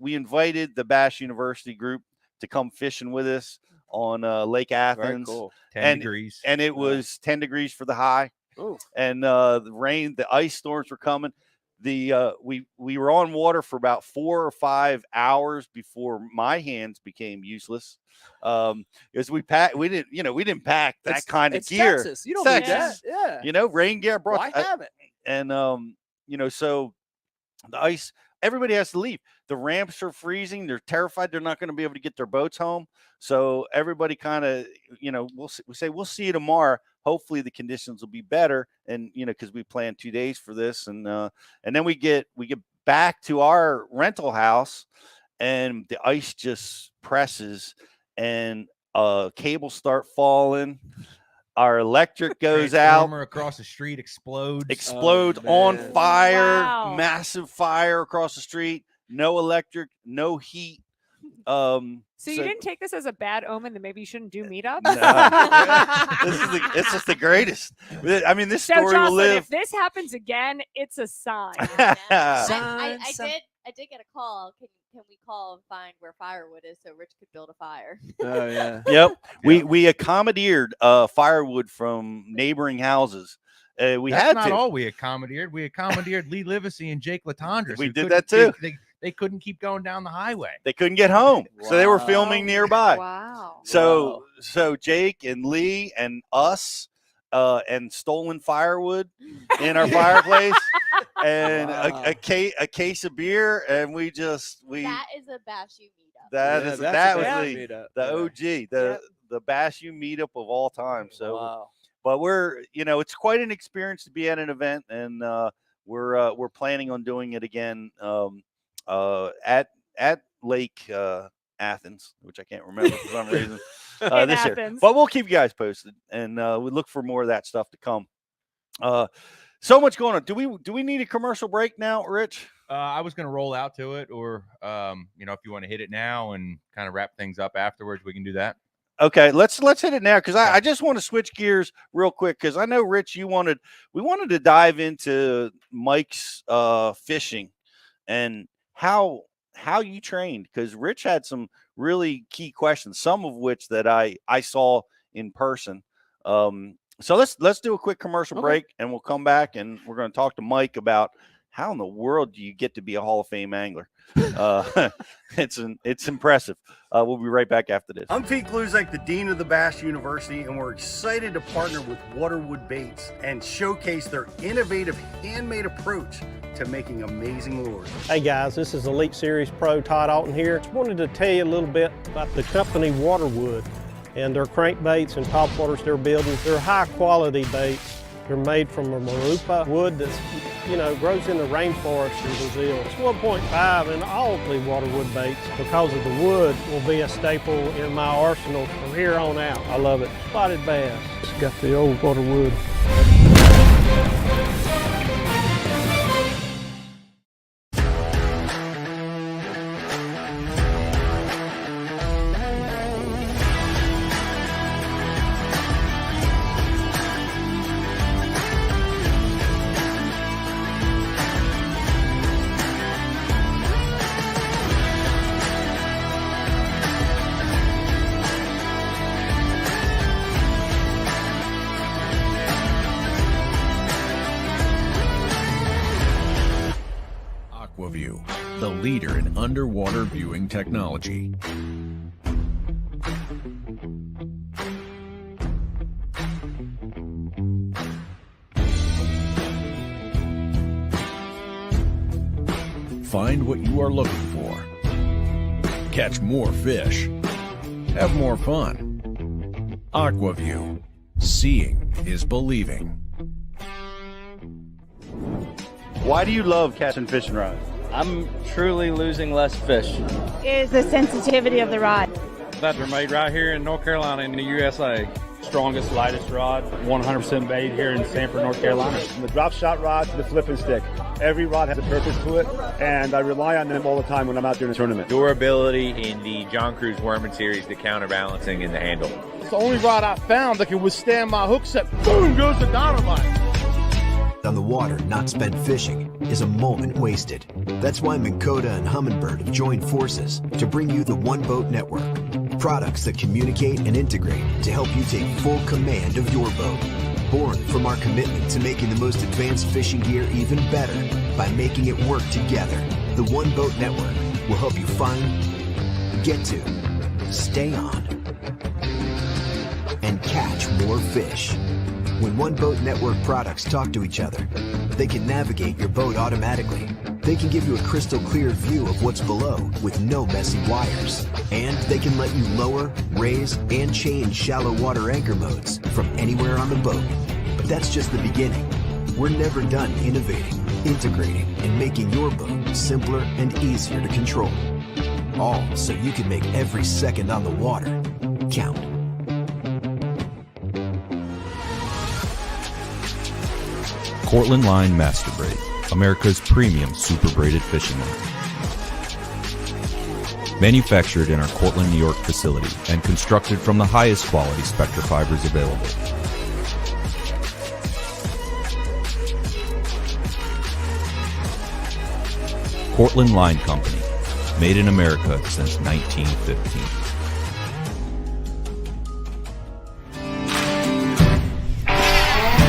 invited the Bass University group to come fishing with us on Lake Athens. Very cool. 10 degrees. And it was 10 degrees for the high. Ooh. And the ice storms were coming. we were on water for about 4 or 5 hours before my hands became useless. As we didn't pack that kind of gear. Texas. You don't need that. Yeah. Rain gear brought. Why have it? And so the ice. Everybody has to leave. The ramps are freezing. They're terrified they're not going to be able to get their boats home. So everybody kind of, we'll see you tomorrow. Hopefully the conditions will be better. And, because we planned 2 days for this. And then we get back to our rental house and the ice just presses and cables start falling. Our electric goes out. Across the street explodes. On fire. Wow. Massive fire across the street. No electric, no heat. So you didn't take this as a bad omen that maybe you shouldn't do meetups? No. It's just the greatest. I mean, this story Jocelyn, will live. if this happens again, it's a sign. I did get a call. Can we call and find where firewood is so Rich could build a fire? Oh yeah. Yep. We accommodeered firewood from neighboring houses. That's not all we accommodeered. We accommodered Lee Livesey and Jake Latondras. We did that too. They couldn't keep going down the highway. They couldn't get home, so they were filming nearby. Wow. So Jake and Lee and us and stolen firewood in our fireplace and a case of beer, and we that is a Bash U meetup. That was the OG, the Bash U meetup of all time. So, but we're it's quite an experience to be at an event, and we're planning on doing it again at Lake Athens, which I can't remember for some reason. This year, but we'll keep you guys posted, and we look for more of that stuff to come. So much going on. Do we need a commercial break now, Rich? I was going to roll out to it, or if you want to hit it now and kind of wrap things up afterwards, we can do that. Okay, let's hit it now, because I just want to switch gears real quick, because I know, Rich, we wanted to dive into Mike's fishing and how you trained, because Rich had some really key questions, some of which that I saw in person. So let's do a quick commercial break, and we'll come back and we're going to talk to Mike about how in the world do you get to be a Hall of Fame angler. It's impressive. We'll be right back after this. I'm Pete Gluzak, the Dean of the Bass University, and we're excited to partner with Waterwood Baits and showcase their innovative handmade approach to making amazing lures. Hey guys, this is Elite Series Pro Todd Alton here. Just wanted to tell you a little bit about the company Waterwood and their crankbaits and topwaters they're building. They're high quality baits. They're made from a marupa wood that's, grows in the rainforest in Brazil. It's 1.5 in all the Waterwood baits because of the wood will be a staple in my arsenal from here on out. I love it. Spotted bass. It's got the old Waterwood. The leader in underwater viewing technology. Find what you are looking for. Catch more fish. Have more fun. AquaView. Seeing is believing. Why do you love casting fishing rods? I'm truly losing less fish. Is the sensitivity of the rod. That they're made right here in North Carolina in the USA. Strongest, lightest rod, 100% made here in Sanford, North Carolina. From the drop shot rod to the flipping stick. Every rod has a purpose to it, and I rely on them all the time when I'm out there in a tournament. Durability in the John Cruz Worman series, the counterbalancing in the handle. It's the only rod I found that can withstand my hook set. Boom goes the dynamite. On the water, not spent fishing is a moment wasted. That's why Minn Kota and Humminbird have joined forces to bring you the One Boat Network. Products that communicate and integrate to help you take full command of your boat. born from our commitment to making the most advanced fishing gear even better by making it work together. The One Boat Network will help you find, get to, stay on, and catch more fish. When One Boat Network products talk to each other, they can navigate your boat automatically. They can give you a crystal clear view of what's below with no messy wires. And they can let you lower, raise, and change shallow water anchor modes from anywhere on the boat. But that's just the beginning. We're never done innovating, integrating, and making your boat simpler and easier to control. All so you can make every second on the water count. Cortland Line Master Braid, America's premium super braided fishing line. Manufactured in our Cortland, New York facility and constructed from the highest quality Spectra fibers available. Cortland Line Company, made in America since 1915.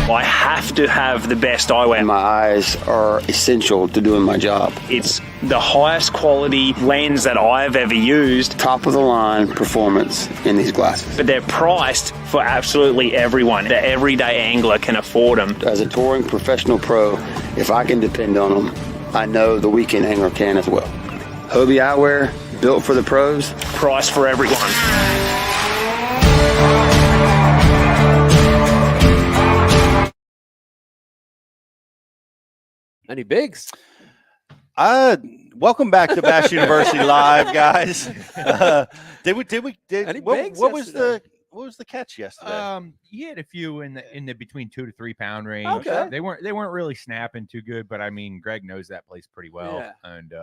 I have to have the best eyewear. My eyes are essential to doing my job. It's the highest quality lens that I've ever used. Top of the line performance in these glasses. But they're priced for absolutely everyone. The everyday angler can afford them. As a touring professional pro, if I can depend on them, I know the weekend angler can as well. Hobie eyewear, built for the pros. Price for everyone. Any bigs? Welcome back to Bass University Live, guys. What was the catch yesterday? He had a few in the between 2 to 3 pound range. Okay. They weren't really snapping too good, but I mean, Greg knows that place pretty well, and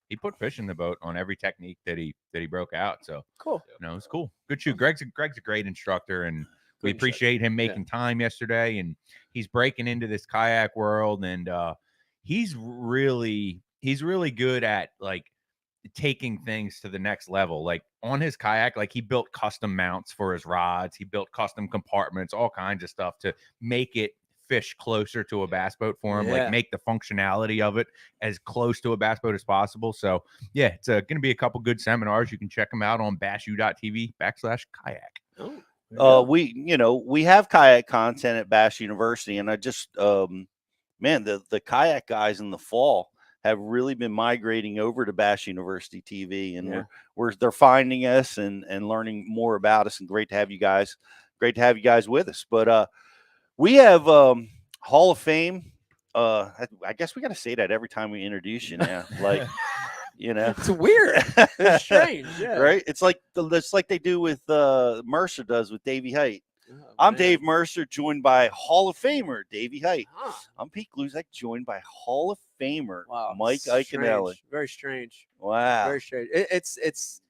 he put fish in the boat on every technique that he broke out. So cool. It's cool. Good shoot. Greg's a great instructor, and we appreciate him making time yesterday. And he's breaking into this kayak world, and he's really good at like taking things to the next level. Like on his kayak, like he built custom mounts for his rods, he built custom compartments, all kinds of stuff to make it fish closer to a bass boat for him, like make the functionality of it as close to a bass boat as possible. So yeah, it's going to be a couple good seminars. You can check them out on bassu.tv/kayak. We have kayak content at Bass University, and I just man, the kayak guys in the fall have really been migrating over to Bass University TV, and they're finding us and learning more about us, and great to have you guys with us. But we have Hall of Fame. I guess we got to say that every time we introduce you now. Like, it's weird. It's strange. Yeah. Right. It's like they do with Mercer does with Davey Height. I'm Dave Mercer, joined by Hall of Famer Davey Height. I'm Pete Gluzak, joined by Hall of Famer Mike Iaconelli. Very strange. Wow. Very strange. It's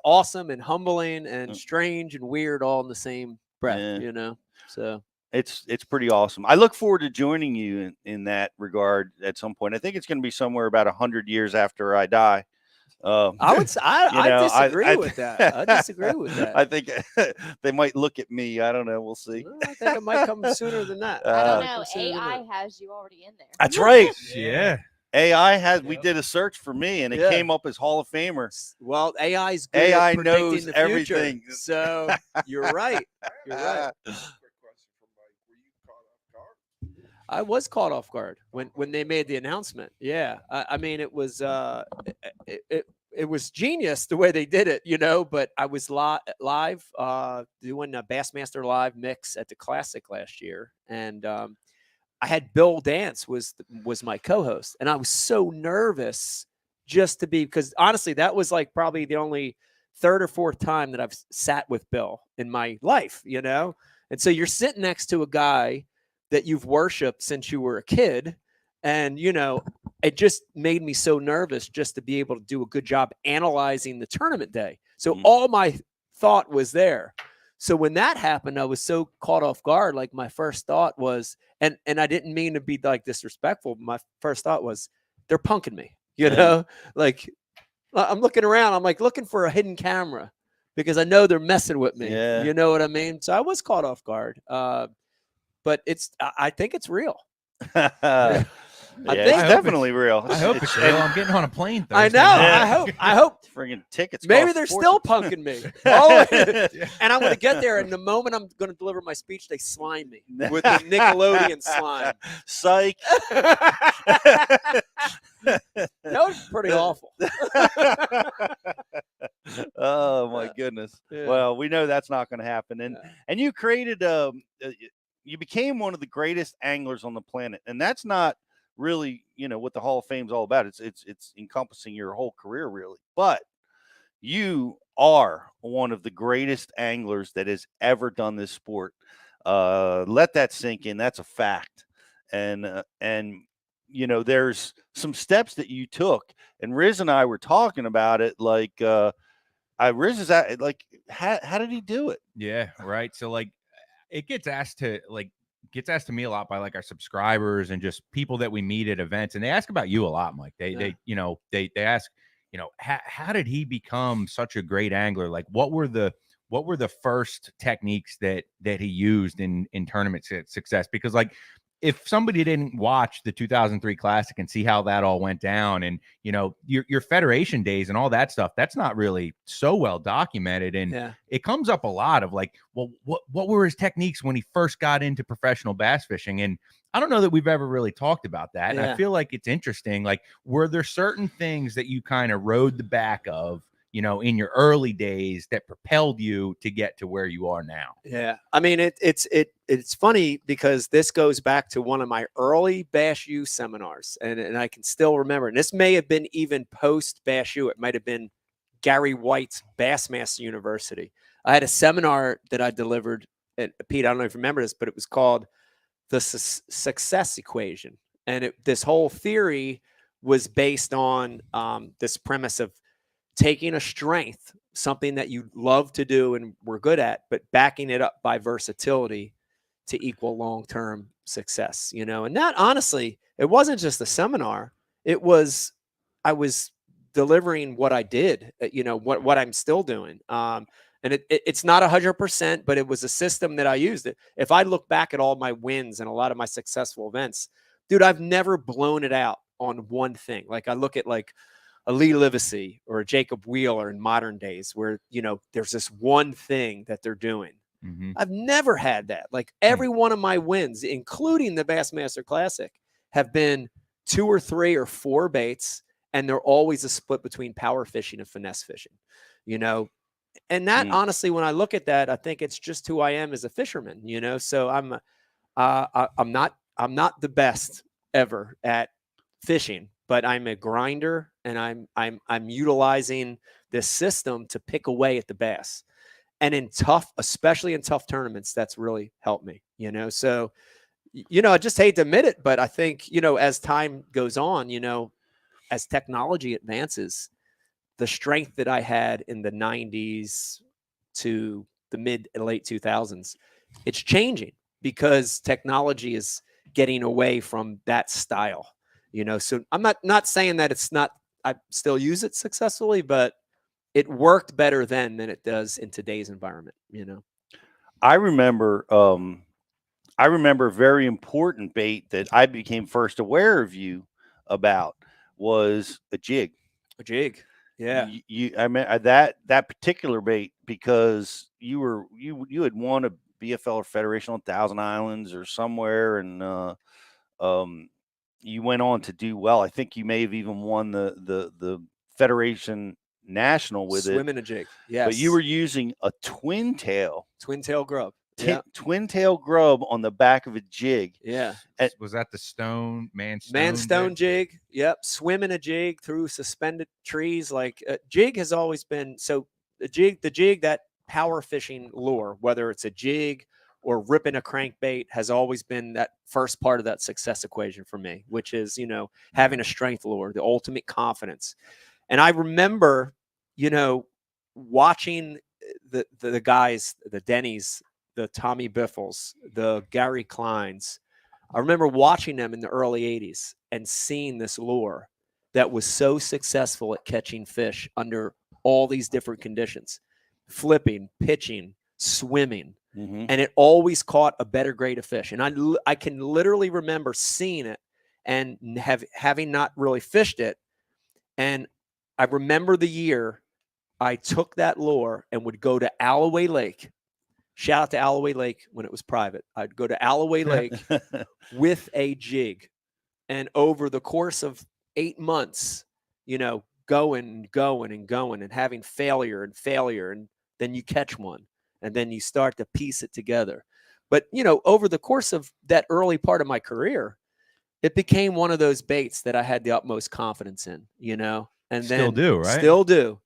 awesome and humbling and strange and weird all in the same breath, So it's pretty awesome. I look forward to joining you in that regard at some point. I think it's going to be somewhere about 100 years after I die. I disagree with that. I disagree with that. I think they might look at me. I don't know. We'll see. I think it might come sooner than that. I don't know. AI has you already in there. That's right. Yeah. AI has. We did a search for me, and it came up as Hall of Famer. Well, AI's good AI at predicting knows the everything. Future, so you're right. You're right. I was caught off guard when they made the announcement. Yeah, I mean it was it was genius the way they did it, But I was live doing a Bassmaster Live mix at the Classic last year, and I had Bill Dance was my co-host, and I was so nervous just to be, because honestly that was like probably the only third or fourth time that I've sat with Bill in my life, And so you're sitting next to a guy that you've worshiped since you were a kid. And, it just made me so nervous just to be able to do a good job analyzing the tournament day. So all my thought was there. So when that happened, I was so caught off guard. Like my first thought was, and I didn't mean to be like disrespectful. But my first thought was, they're punking me, like I'm looking around. I'm like looking for a hidden camera because I know they're messing with me. Yeah. You know what I mean? So I was caught off guard. but I think it's real. I think it's definitely real. I hope it's real. I'm getting on a plane Thursday. I know. I hope. Friggin' tickets. Maybe they're still punking me. And I'm going to get there, and the moment I'm going to deliver my speech, they slime me with the Nickelodeon slime. Psych. That was pretty awful. Oh my goodness. Yeah. Well, we know that's not going to happen. And you created you became one of the greatest anglers on the planet, and that's not really, what the Hall of Fame is all about. It's encompassing your whole career, really. But you are one of the greatest anglers that has ever done this sport. Let that sink in. That's a fact. And there's some steps that you took, and Riz and I were talking about it. Like, Riz is at, like, how did he do it? Yeah, right. So like, it gets asked to me a lot by like our subscribers and just people that we meet at events, and they ask about you a lot, Mike. They ask, how did he become such a great angler? Like, what were the first techniques that he used in tournament success? Because like, if somebody didn't watch the 2003 Classic and see how that all went down, and your federation days and all that stuff, that's not really so well documented, and it comes up a lot of like, well, what were his techniques when he first got into professional bass fishing? And I don't know that we've ever really talked about that. And I feel like it's interesting. Like, were there certain things that you kind of rode the back of, in your early days that propelled you to get to where you are now? Yeah. I mean, it's funny because this goes back to one of my early Bass U seminars, and I can still remember, and this may have been even post Bass U. It might have been Gary White's Bassmaster University. I had a seminar that I delivered, and Pete, I don't know if you remember this, but it was called the Success Equation. And this whole theory was based on this premise of taking a strength, something that you love to do and were good at, but backing it up by versatility to equal long-term success, and that, honestly, it wasn't just a seminar. I was delivering what I did, what I'm still doing. And it's not 100%, but it was a system that I used. If I look back at all my wins and a lot of my successful events, dude, I've never blown it out on one thing. Like, I look at like a Lee Livesey or a Jacob Wheeler in modern days where, there's this one thing that they're doing. Mm-hmm. I've never had that. Like, every one of my wins, including the Bassmaster Classic, have been 2 or 3 or 4 baits, and they're always a split between power fishing and finesse fishing, and that, honestly, when I look at that, I think it's just who I am as a fisherman, so I'm not the best ever at fishing, but I'm a grinder, and I'm utilizing this system to pick away at the bass. And especially in tough tournaments, that's really helped me, So, I just hate to admit it, but I think, as time goes on, as technology advances, the strength that I had in the 90s to the mid and late 2000s, it's changing because technology is getting away from that style. So I'm not saying that it's not, I still use it successfully, but it worked better then than it does in today's environment, I remember a very important bait that I became first aware of you about was a jig. A jig. Yeah. I mean, that particular bait, because you had won a BFL or Federation on Thousand Islands or somewhere, and you went on to do well. I think you may have even won the Federation National with it. Swimming a jig. Yes. But you were using a twin tail grub. Twin tail grub on the back of a jig. Yeah. Was that the manstone jig? Yep. Swimming a jig through suspended trees. Like, jig has always been, so the jig, that power fishing lure, whether it's a jig or ripping a crankbait, has always been that first part of that success equation for me, which is, having a strength lure, the ultimate confidence. And I remember, watching the guys, the Denny's, the Tommy Biffles, the Gary Kleins. I remember watching them in the early 80s and seeing this lure that was so successful at catching fish under all these different conditions, flipping, pitching, swimming. and it always caught a better grade of fish. And I can literally remember seeing it and having not really fished it. And I remember the year I took that lure and would go to Alloway Lake. Shout out to Alloway Lake when it was private. I'd go to Alloway Lake with a jig. And over the course of 8 months, going and having failure, and then you catch one, and then you start to piece it together. But, over the course of that early part of my career, it became one of those baits that I had the utmost confidence in, and Still do, right? Still do.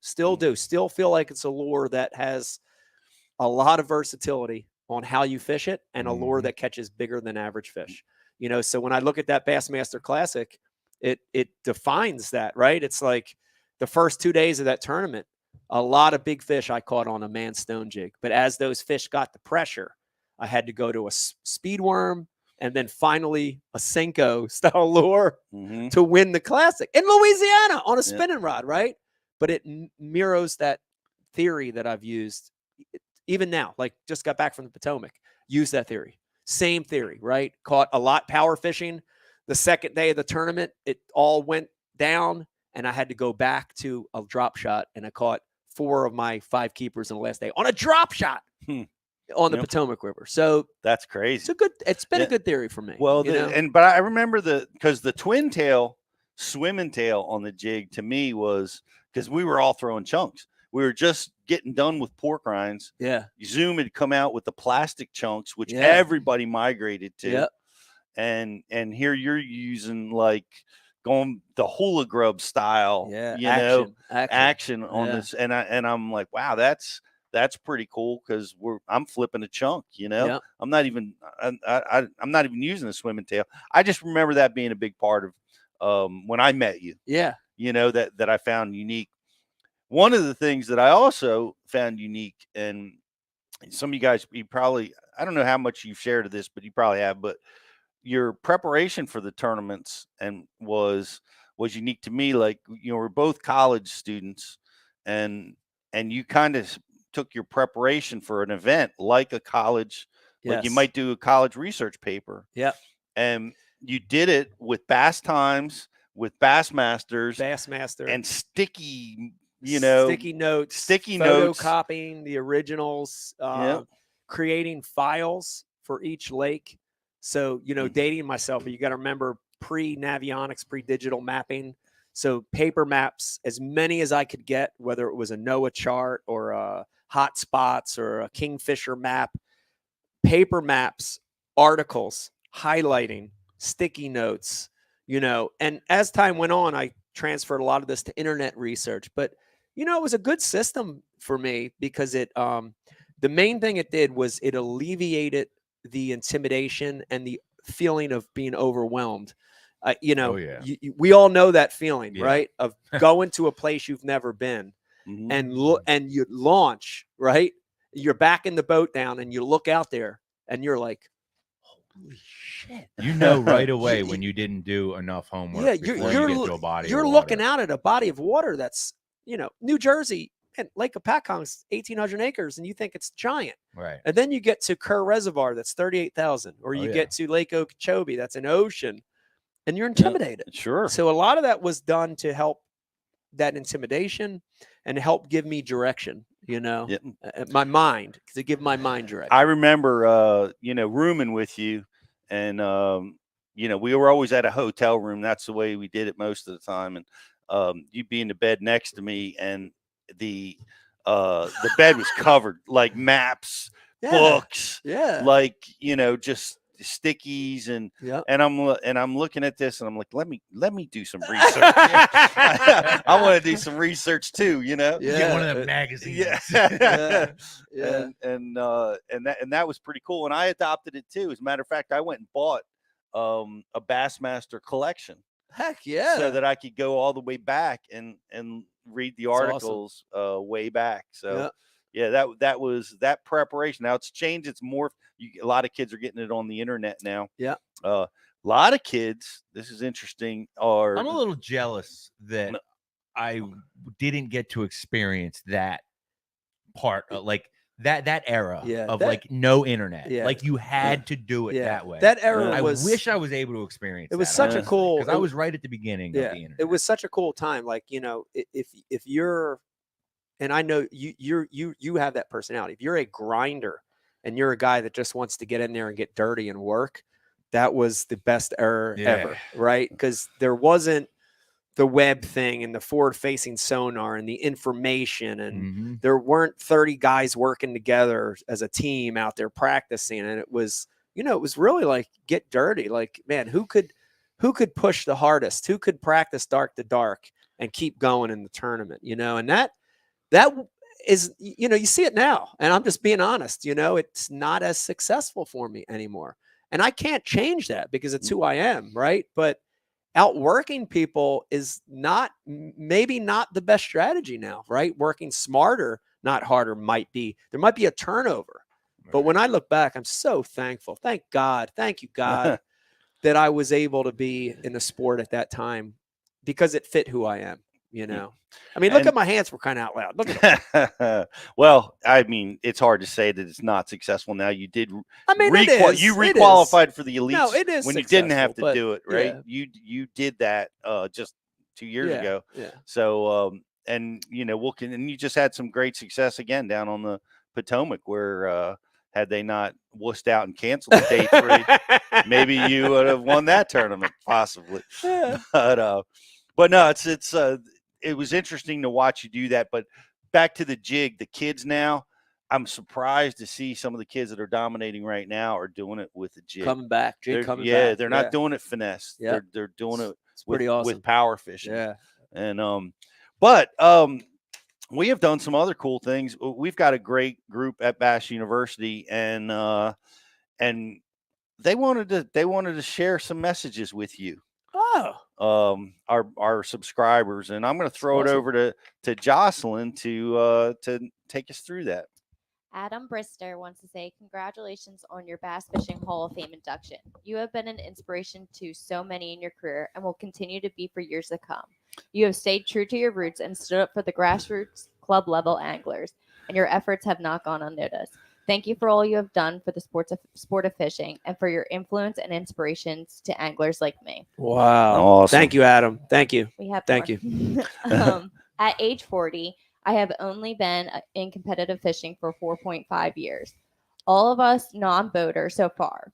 Still feel like it's a lure that has a lot of versatility on how you fish it, and a lure that catches bigger than average fish. So when I look at that Bassmaster Classic, it defines that, right? It's like the first 2 days of that tournament, a lot of big fish I caught on a man stone jig. But as those fish got the pressure, I had to go to a speed worm, and then finally a Senko style lure to win the Classic in Louisiana on a spinning rod, right? But it mirrors that theory that I've used even now. Like, just got back from the Potomac, use that theory. Same theory, right? Caught a lot power fishing. The second day of the tournament, it all went down, and I had to go back to a drop shot, and I caught 4 of my 5 keepers in the last day on a drop shot. On the Potomac River. So that's crazy. It's been a good theory for me. Well, but I remember because the twin tail, swimming tail on the jig to me was, because we were all throwing chunks. We were just getting done with pork rinds. Yeah. Zoom had come out with the plastic chunks, which everybody migrated to. Yep. And here you're using like going the hula grub style, action on this. And I'm like, wow, that's pretty cool, because I'm flipping a chunk, I'm not even I'm not even using a swimming tail. I just remember that being a big part of when I met you. Yeah. That I found unique. One of the things that I also found unique, and some of you guys, I don't know how much you've shared of this, but you probably have, but your preparation for the tournaments was unique to me. Like, we're both college students, and you kind of took your preparation for an event like a college, like you might do a college research paper. Yeah. And you did it with Bass Times, with Bassmasters, and sticky notes, photocopying the originals, creating files for each lake. So, dating myself, but you got to remember pre-Navionics, pre-digital mapping. So paper maps, as many as I could get, whether it was a NOAA chart or a hot spots or a Kingfisher map, paper maps, articles, highlighting, sticky notes, and as time went on, I transferred a lot of this to internet research, but it was a good system for me, because it, the main thing it did was it alleviated the intimidation and the feeling of being overwhelmed. We all know that feeling, right? Of going to a place you've never been, and you launch, right? You're backing the boat down, and you look out there, and you're like, holy shit! Right away when you didn't do enough homework. Yeah, you're looking out at a body of water that's, New Jersey and Lake Apacong's 1,800 acres, and you think it's giant, right? And then you get to Kerr Reservoir, that's 38,000, or you get to Lake Okeechobee, that's an ocean. And you're intimidated. Sure. So a lot of that was done to help that intimidation and help give me direction, my mind, to give my mind direction. I remember, rooming with you, and, we were always at a hotel room. That's the way we did it most of the time. And you'd be in the bed next to me, and the bed was covered, like maps, books, like, just stickies, and I'm looking at this, and I'm like, let me do some research. I want to do some research too, Get one of them magazines. And that was pretty cool, and I adopted it too. As a matter of fact, I went and bought a Bassmaster collection. Heck yeah! So that I could go all the way back and read the articles way back. So that was that preparation. Now it's changed. It's more. A lot of kids are getting it on the internet now. Yeah. A lot of kids. This is interesting. I'm a little jealous that I didn't get to experience that part. Like that era of like no internet. Like you had to do it that way. That era I was. wish I was able to experience. It was such a cool. because I was right at the beginning of the internet. It was such a cool time. Like if you're, and I know you have that personality. If you're a grinder and you're a guy that just wants to get in there and get dirty and work, that was the best era ever, right? Because there wasn't the web thing and the forward-facing sonar and the information, and there weren't 30 guys working together as a team out there practicing. And it was, it was really like get dirty. Like, man, who could push the hardest? Who could practice dark to dark and keep going in the tournament? And that is, you see it now. And I'm just being honest. It's not as successful for me anymore, and I can't change that because it's who I am, right? But outworking people is maybe not the best strategy now, right? Working smarter, not harder there might be a turnover. Right. But when I look back, I'm so thankful. Thank you, God, that I was able to be in the sport at that time because it fit who I am, I mean, look at my hands for crying out loud. Look at them. Well, I mean, it's hard to say that it's not successful now. You did. I mean, you requalified for the elites. No, it is when you didn't have to do it, right? Yeah. You did that just 2 years ago. Yeah. So and and you just had some great success again down on the Potomac, where had they not wussed out and canceled the day 3, maybe you would have won that tournament possibly. Yeah. But no, it was interesting to watch you do that. But back to the jig, the kids now, I'm surprised to see some of the kids that are dominating right now are doing it with the jig. Coming back, jig coming back. Yeah, they're not doing it finesse. Yeah. They're doing it pretty awesome with power fishing. Yeah. And but we have done some other cool things. We've got a great group at Bass University, and they wanted to share some messages with you. Oh, our subscribers, and I'm going to throw it over to Jocelyn to take us through that. Adam Brister wants to say, congratulations on your Bass Fishing Hall of Fame induction. You have been an inspiration to so many in your career and will continue to be for years to come. You have stayed true to your roots and stood up for the grassroots club level anglers, and your efforts have not gone unnoticed. Thank you for all you have done for the sport of fishing and for your influence and inspirations to anglers like me. Wow. Awesome. Thank you, Adam. Thank you. Thank you. At age 40, I have only been in competitive fishing for 4.5 years. All of us non-boaters so far.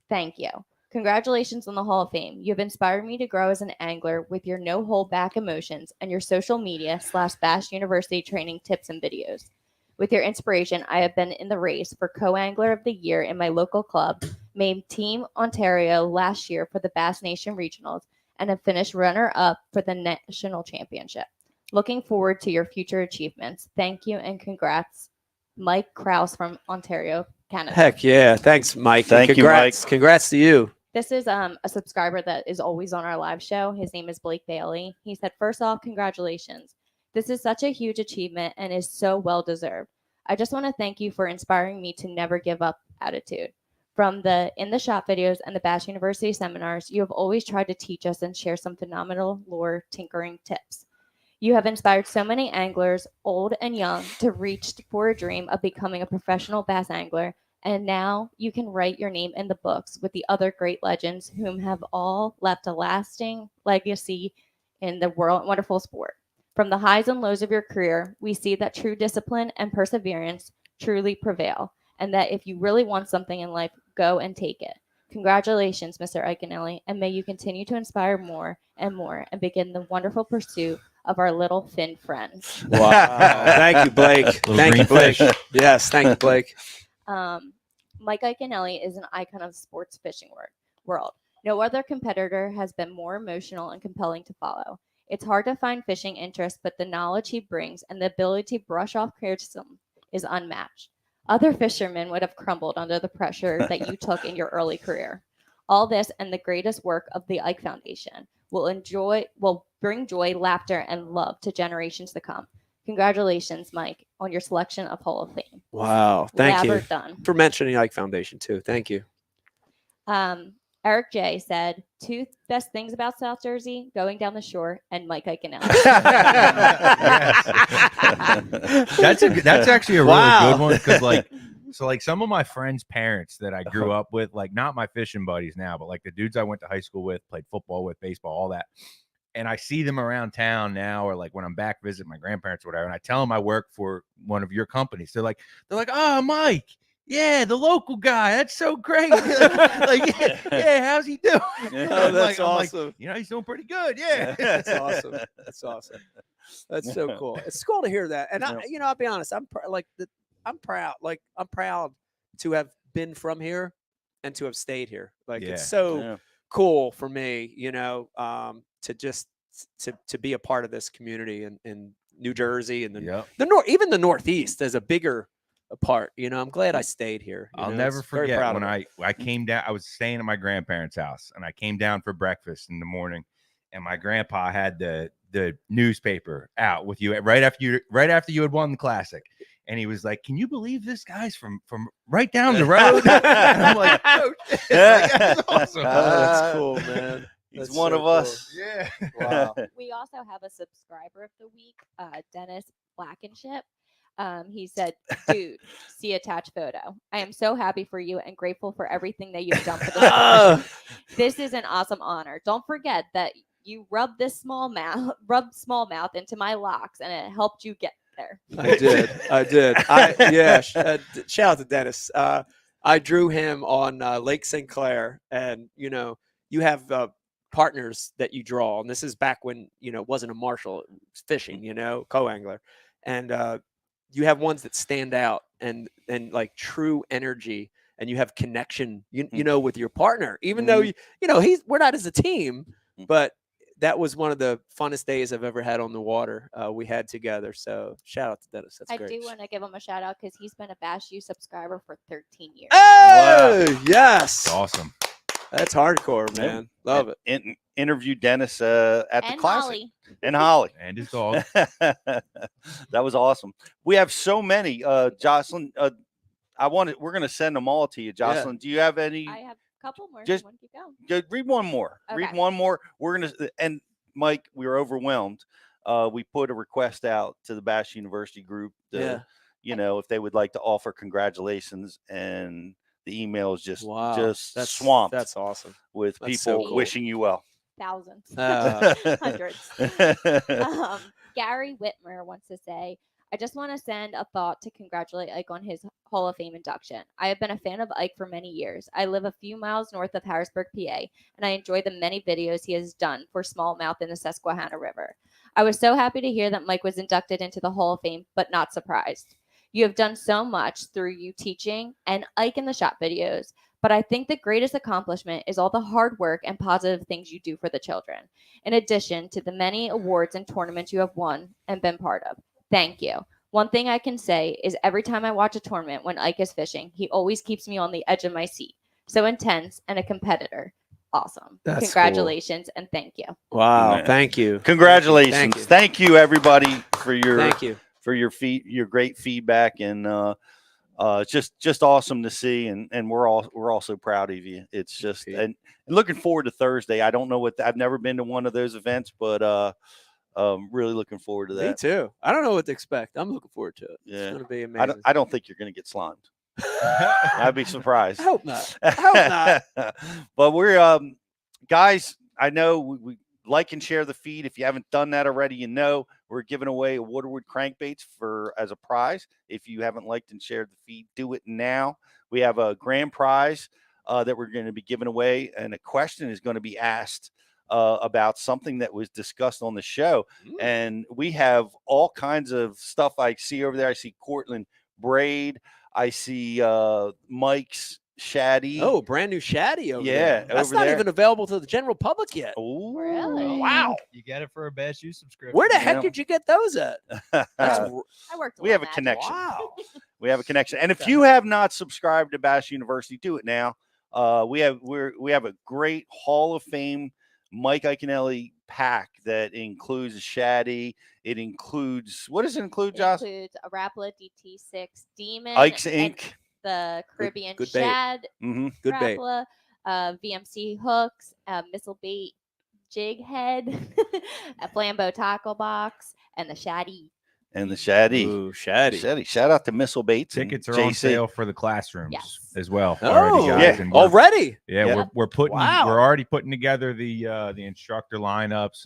Thank you. Congratulations on the Hall of Fame. You have inspired me to grow as an angler with your no-hold-back emotions and your social media / Bass University training tips and videos. With your inspiration, I have been in the race for Co-Angler of the Year in my local club, made Team Ontario last year for the Bass Nation Regionals, and have finished runner-up for the National Championship. Looking forward to your future achievements. Thank you and congrats, Mike Krause from Ontario, Canada. Heck yeah. Thanks, Mike. Thank you, Mike. Congrats to you. This is a subscriber that is always on our live show. His name is Blake Bailey. He said, first off, congratulations. This is such a huge achievement and is so well deserved. I just want to thank you for inspiring me to never give up attitude. From the In the Shop videos and the Bass University seminars, you have always tried to teach us and share some phenomenal lure tinkering tips. You have inspired so many anglers, old and young, to reach for a dream of becoming a professional bass angler, and now you can write your name in the books with the other great legends whom have all left a lasting legacy in the wonderful sport. From the highs and lows of your career, we see that true discipline and perseverance truly prevail, and that if you really want something in life, go and take it. Congratulations, Mr. Iaconelli, and may you continue to inspire more and begin the wonderful pursuit of our little fin friends. Wow. Thank you, Blake. Thank you, Blake. Yes, thank you, Blake. Mike Iaconelli is an icon of the sports fishing world. No other competitor has been more emotional and compelling to follow. It's hard to find fishing interest, but the knowledge he brings and the ability to brush off criticism is unmatched. Other fishermen would have crumbled under the pressure that you took in your early career. All this and the greatest work of the Ike Foundation will bring joy, laughter, and love to generations to come. Congratulations, Mike, on your selection of Hall of Fame. Wow. Thank you Done. for mentioning Ike Foundation, too. Thank you. Eric J said, 2 best things about South Jersey, going down the shore and Mike Iaconelli. That's actually a really good one because like some of my friends' parents that I grew up with, like not my fishing buddies now, but like the dudes I went to high school with, played football with, baseball, all that. And I see them around town now, or like when I'm back visit my grandparents or whatever, and I tell them I work for one of your companies. They're like, oh, Mike. Yeah, the local guy. That's so great. Yeah, how's he doing? Oh, that's awesome. Like, he's doing pretty good. Yeah. That's awesome. That's awesome. That's so cool. It's cool to hear that. And I'll be honest, I'm proud. Like I'm proud to have been from here and to have stayed here. Like it's so cool for me, to just to be a part of this community in New Jersey and even the Northeast as a bigger apart. I'm glad I stayed here. I'll never forget when I came down. I was staying at my grandparents' house, and I came down for breakfast in the morning, and my grandpa had the newspaper out with you right after you had won the classic, and he was like, "Can you believe this guy's from right down the road?" And I'm like, "Oh, shit. That's awesome. That's cool, man." He's one of us. Yeah. Wow. We also have a subscriber of the week, Dennis Blackenship. He said, dude, see attached photo. I am so happy for you and grateful for everything that you've done for the sport. This is an awesome honor. Don't forget that you rubbed smallmouth into my locks and it helped you get there. I did. Shout out to Dennis. I drew him on Lake St. Clair, and you have partners that you draw, and this is back when it wasn't a marshal, it was fishing, co-angler, and you have ones that stand out and like true energy, and you have connection, with your partner, even though we're not as a team, but that was one of the funnest days I've ever had on the water. We had together. So shout out to Dennis. That's great. I do want to give him a shout out because he's been a Bash U subscriber for 13 years. Oh, wow. Yes. That's awesome. That's hardcore, man. Love it. Interviewed Dennis at the classic. Holly. And Holly. And his dog. That was awesome. We have so many. Jocelyn, we're going to send them all to you. Jocelyn, do you have any? I have a couple more. Just keep going. Read one more. Okay. Read one more. We're going to, and Mike, we were overwhelmed. We put a request out to the Bash University group if they would like to offer congratulations, and the email is just that's swamped. That's awesome. With That's people so cool. wishing you well. Thousands. Hundreds. Gary Whitmer wants to say, I just want to send a thought to congratulate Ike on his Hall of Fame induction. I have been a fan of Ike for many years. I live a few miles north of Harrisburg, PA, and I enjoy the many videos he has done for smallmouth in the Susquehanna River. I was so happy to hear that Mike was inducted into the Hall of Fame, but not surprised. You have done so much through you teaching and Ike in the shop videos, but I think the greatest accomplishment is all the hard work and positive things you do for the children, in addition to the many awards and tournaments you have won and been part of. Thank you. One thing I can say is every time I watch a tournament when Ike is fishing, he always keeps me on the edge of my seat. So intense and a competitor. Awesome. That's Congratulations and thank you. Wow. Thank you. Congratulations. Thank you everybody for your thank you. For your great feedback, and it's just awesome to see, and we're all so proud of you. It's just and looking forward to Thursday. I don't know I've never been to one of those events, but really looking forward to that. Me too. I don't know what to expect. I'm looking forward to it. Yeah. It's going to be amazing. I don't think you're going to get slimed. I'd be surprised. I hope not. But we're guys. I know we like and share the feed. If you haven't done that already, we're giving away a Waterwood crankbaits as a prize. If you haven't liked and shared the feed, do it now. We have a grand prize that we're going to be giving away, and a question is going to be asked about something that was discussed on the show. And we have all kinds of stuff I see over there. I see Cortland braid. I see Mike's shaddy. Oh, brand new shaddy over there. That's not even available to the general public yet. Oh, really? Wow. You get it for a Bash U subscription. Where the heck did you get those at? I worked. We have a connection. Wow. We have a connection. And if you have not subscribed to Bash University, do it now. We have a great Hall of Fame Mike Iaconelli pack that includes a shaddy. It includes, what does it include, Josh? It includes a Rapala DT6 Demon. Ike's Inc. The Caribbean good Shad. Good bait. Rapala, VMC hooks, missile bait jig head, a flambeau tackle box, and the shaddy. And the shaddy. Ooh, shaddy. Shout out to Missile Baits. Tickets are JC. on sale for the classrooms as well. Oh, guys. yeah. Already? Yeah, we're putting Wow. we're already putting together the instructor lineups.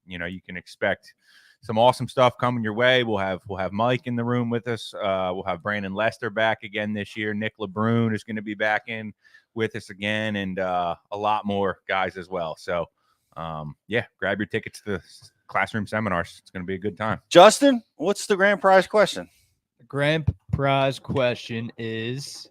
You can expect some awesome stuff coming your way. We'll have Mike in the room with us. We'll have Brandon Lester back again this year. Nick LeBrun is going to be back in with us again, and a lot more guys as well. So grab your tickets to the classroom seminars. It's going to be a good time. Justin, what's the grand prize question? The grand prize question is,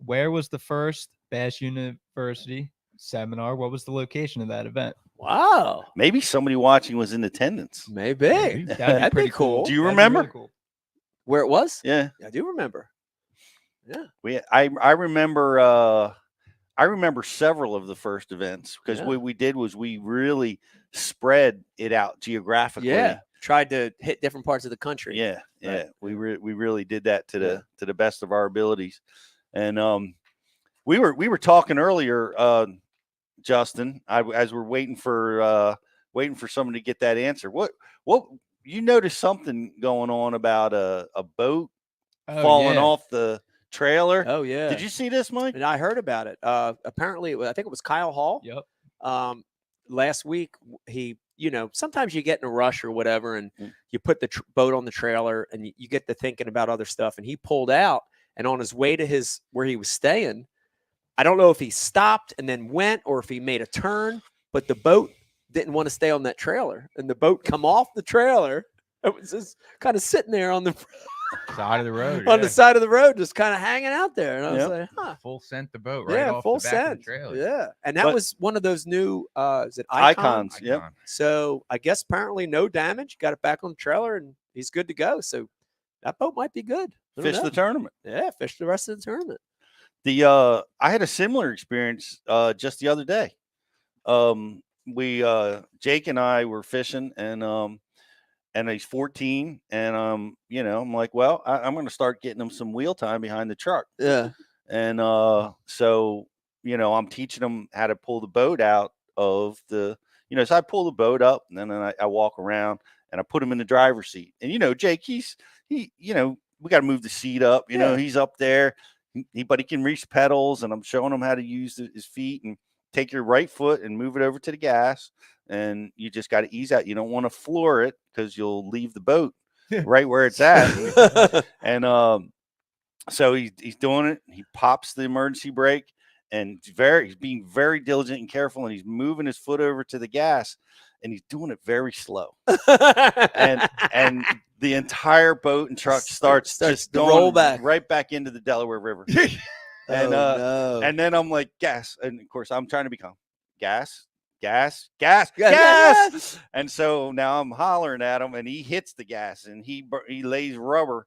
where was the first Bass University seminar? What was the location of that event? Wow. Maybe somebody watching was in attendance. Maybe. That'd be cool. Do you remember? Really cool. Where it was? Yeah. I do remember. Yeah. I remember several of the first events because what we did was we really spread it out geographically. Yeah. Tried to hit different parts of the country. Yeah. Yeah. Right. We really did that to the best of our abilities. And we were talking earlier, Justin, as we're waiting for someone to get that answer. What you noticed something going on about a boat falling off the trailer? Oh yeah. Did you see this, Mike? And I heard about it. Apparently, I think it was Kyle Hall. Yep. Last week, he, sometimes you get in a rush or whatever, and you put the boat on the trailer, and you get to thinking about other stuff. And he pulled out, and on his way to where he was staying, I don't know if he stopped and then went, or if he made a turn, but the boat didn't want to stay on that trailer, and the boat come off the trailer. It was just kind of sitting there on the side of the road, on the side of the road, just kind of hanging out there. And I was like, huh. Full scent the boat right off full the back scent. of the trailer. Yeah. And that was one of those new is it Icons? Yep. So I guess apparently no damage. Got it back on the trailer and he's good to go. So that boat might be good. Fish the tournament. Yeah, fish the rest of the tournament. I had a similar experience just the other day. Jake and I were fishing, and he's 14, and I'm like, well, I'm going to start getting him some wheel time behind the truck. Yeah. And so I'm teaching him how to pull the boat out of the, so I pull the boat up, and then I walk around and I put him in the driver's seat. And Jake, we got to move the seat up. He's up there, but he can reach pedals, and I'm showing him how to use his feet and take your right foot and move it over to the gas. And you just got to ease out. You don't want to floor it because you'll leave the boat right where it's at. And so he's doing it. He pops the emergency brake, and he's being very diligent and careful, and he's moving his foot over to the gas, and he's doing it very slow. and the entire boat and truck starts just going roll back right back into the Delaware River. And no. And then I'm like, gas. And of course I'm trying to be calm. Gas. And so now I'm hollering at him, and he hits the gas, and he lays rubber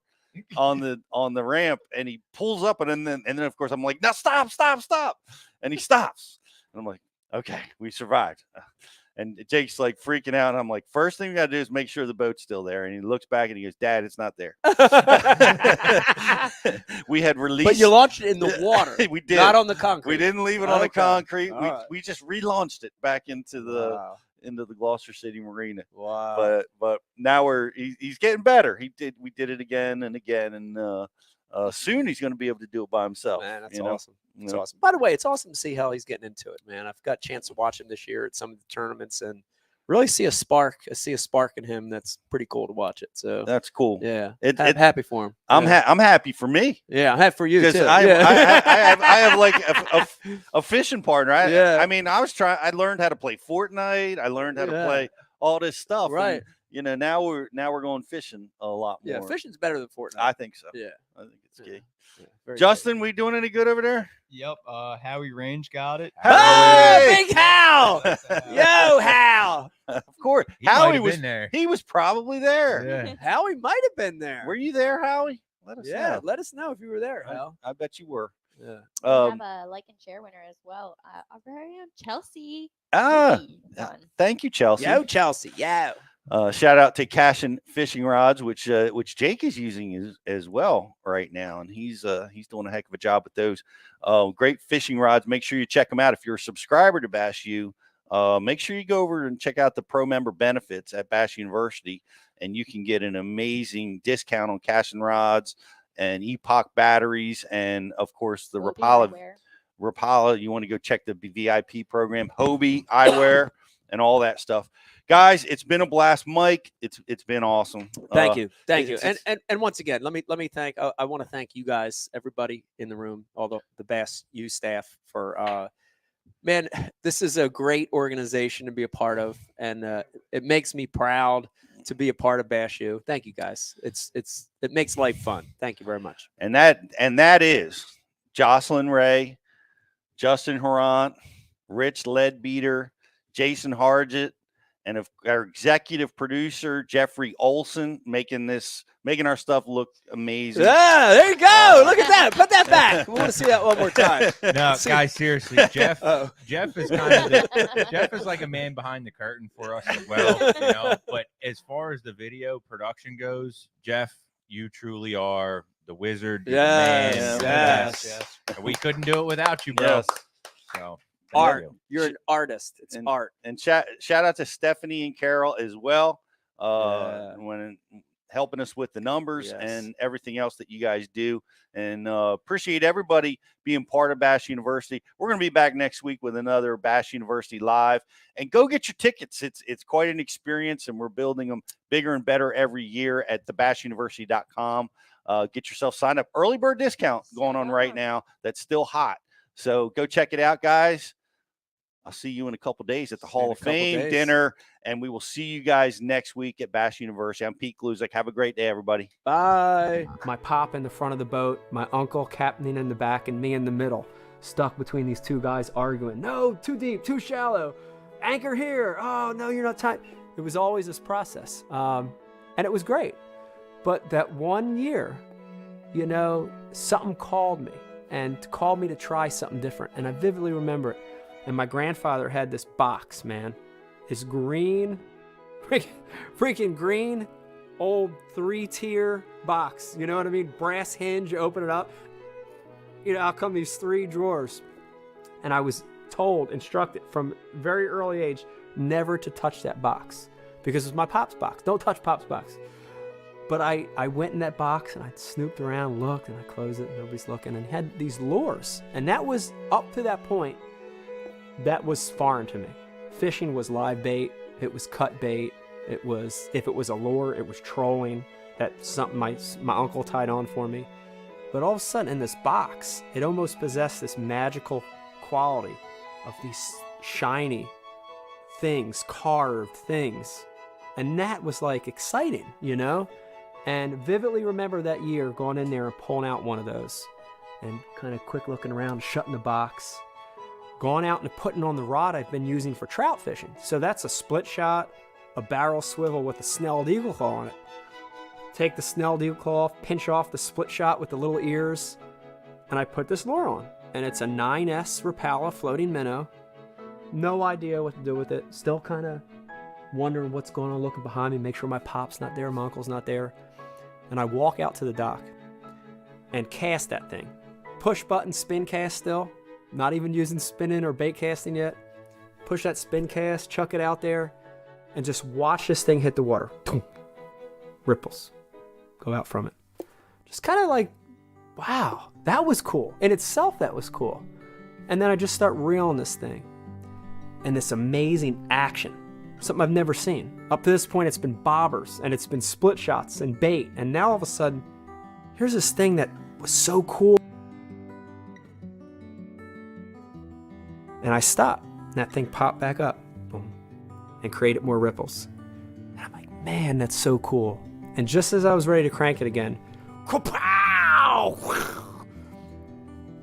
on the ramp, and he pulls up, and then of course I'm like, no, stop. And he stops. And I'm like, okay, we survived. And Jake's like freaking out. And I'm like, first thing we got to do is make sure the boat's still there. And he looks back and he goes, Dad, it's not there. We had released. But you launched it in the water. We did. Not on the concrete. We didn't leave it on the concrete. Right. We just relaunched it back into the Gloucester City Marina. Wow. But now he's getting better. We did it again and again. And soon he's going to be able to do it by himself. Man, that's awesome. It's awesome. By the way, it's awesome to see how he's getting into it, man. I've got a chance to watch him this year at some of the tournaments and really see a spark. I see a spark in him. That's pretty cool to watch it. So that's cool. Yeah, I'm happy for him. I'm happy for me. Yeah, I'm happy for you too. I have like a fishing partner. I mean, I learned how to play Fortnite. I learned how to play all this stuff. Right. And, now we're going fishing a lot more. Yeah, fishing's better than Fortnite. I think so. Yeah, I think it's key. Yeah, Justin, we doing any good over there? Yep. Howie Range got it. Hey, Big Hal! Yo, Hal! Of course, Howie was there. He was probably there. Yeah. Howie might have been there. Were you there, Howie? Let us know. Let us know if you were there, Hal. I bet you were. Yeah. We have a like and share winner as well. Our very own Chelsea. Thank you, Chelsea. Yo, Chelsea. Yo. Shout out to Cash and Fishing Rods, which Jake is using as well right now, and he's doing a heck of a job with those. Great fishing rods. Make sure you check them out. If you're a subscriber to Bass U, make sure you go over and check out the pro member benefits at Bass University, and you can get an amazing discount on Cash and Rods and Epoch batteries, and of course the Rapala. You want to go check the VIP program, Hobie eyewear, and all that stuff. Guys, it's been a blast. Mike, it's been awesome. Thank you. And once again, let me thank. I want to thank you guys, everybody in the room, all the Bass U staff for. Man, this is a great organization to be a part of, and it makes me proud to be a part of Bass U. Thank you guys. It makes life fun. Thank you very much. And that is Jocelyn Ray, Justin Horant, Rich Leadbeater, Jason Hargett, and our executive producer, Jeffrey Olson, making our stuff look amazing. Yeah, there you go. Look at that. Put that back. We want to see that one more time. No, guys, seriously, Jeff is Jeff is like a man behind the curtain for us as well. But as far as the video production goes, Jeff, you truly are the wizard. Yes. We couldn't do it without you, bro. Yes. So. Art. You're an artist. It's art. And shout out to Stephanie and Carol as well, when helping us with the numbers and everything else that you guys do. And appreciate everybody being part of Bass University. We're going to be back next week with another Bass University Live. And go get your tickets. It's quite an experience, and we're building them bigger and better every year at thebassuniversity.com. Get yourself signed up. Early bird discount going on right now. That's still hot. So go check it out, guys. I'll see you in a couple days at the Hall of Fame dinner, and we will see you guys next week at Bass University. I'm Pete Gluzek. Have a great day, everybody. Bye. My pop in the front of the boat, my uncle captaining in the back, and me in the middle, stuck between these two guys arguing. No, too deep, too shallow. Anchor here. Oh, no, you're not tight. It was always this process, and it was great. But that one year, something called me to try something different, and I vividly remember it. And my grandfather had this box, man. This green, freaking green, old 3-tier box. You know what I mean? Brass hinge, you open it up. Out come these 3 drawers. And I was instructed from a very early age, never to touch that box. Because it was my pop's box. Don't touch pop's box. But I went in that box and I snooped around, looked, and I closed it. Nobody's looking. And had these lures. And that was, up to that point, that was foreign to me. Fishing was live bait. It was cut bait. It was, if it was a lure, it was trolling. That's something my uncle tied on for me. But all of a sudden in this box, it almost possessed this magical quality of these shiny things, carved things. And that was like exciting, And vividly remember that year going in there and pulling out one of those and kind of quick looking around, shutting the box. Gone out and putting on the rod I've been using for trout fishing. So that's a split shot, a barrel swivel with a snelled eagle claw on it. Take the snelled eagle claw off, pinch off the split shot with the little ears, and I put this lure on. And it's a 9S Rapala floating minnow. No idea what to do with it. Still kind of wondering what's going on, looking behind me, make sure my pop's not there, my uncle's not there. And I walk out to the dock and cast that thing. Push button, spin cast still. Not even using spinning or bait casting yet. Push that spin cast, chuck it out there, and just watch this thing hit the water. Boom. Ripples go out from it. Just kind of like, wow, that was cool. In itself, that was cool. And then I just start reeling this thing. And this amazing action. Something I've never seen. Up to this point, it's been bobbers, and it's been split shots and bait. And now all of a sudden, here's this thing that was so cool. And I stopped, and that thing popped back up, boom, and created more ripples. And I'm like, man, that's so cool. And just as I was ready to crank it again, kapow!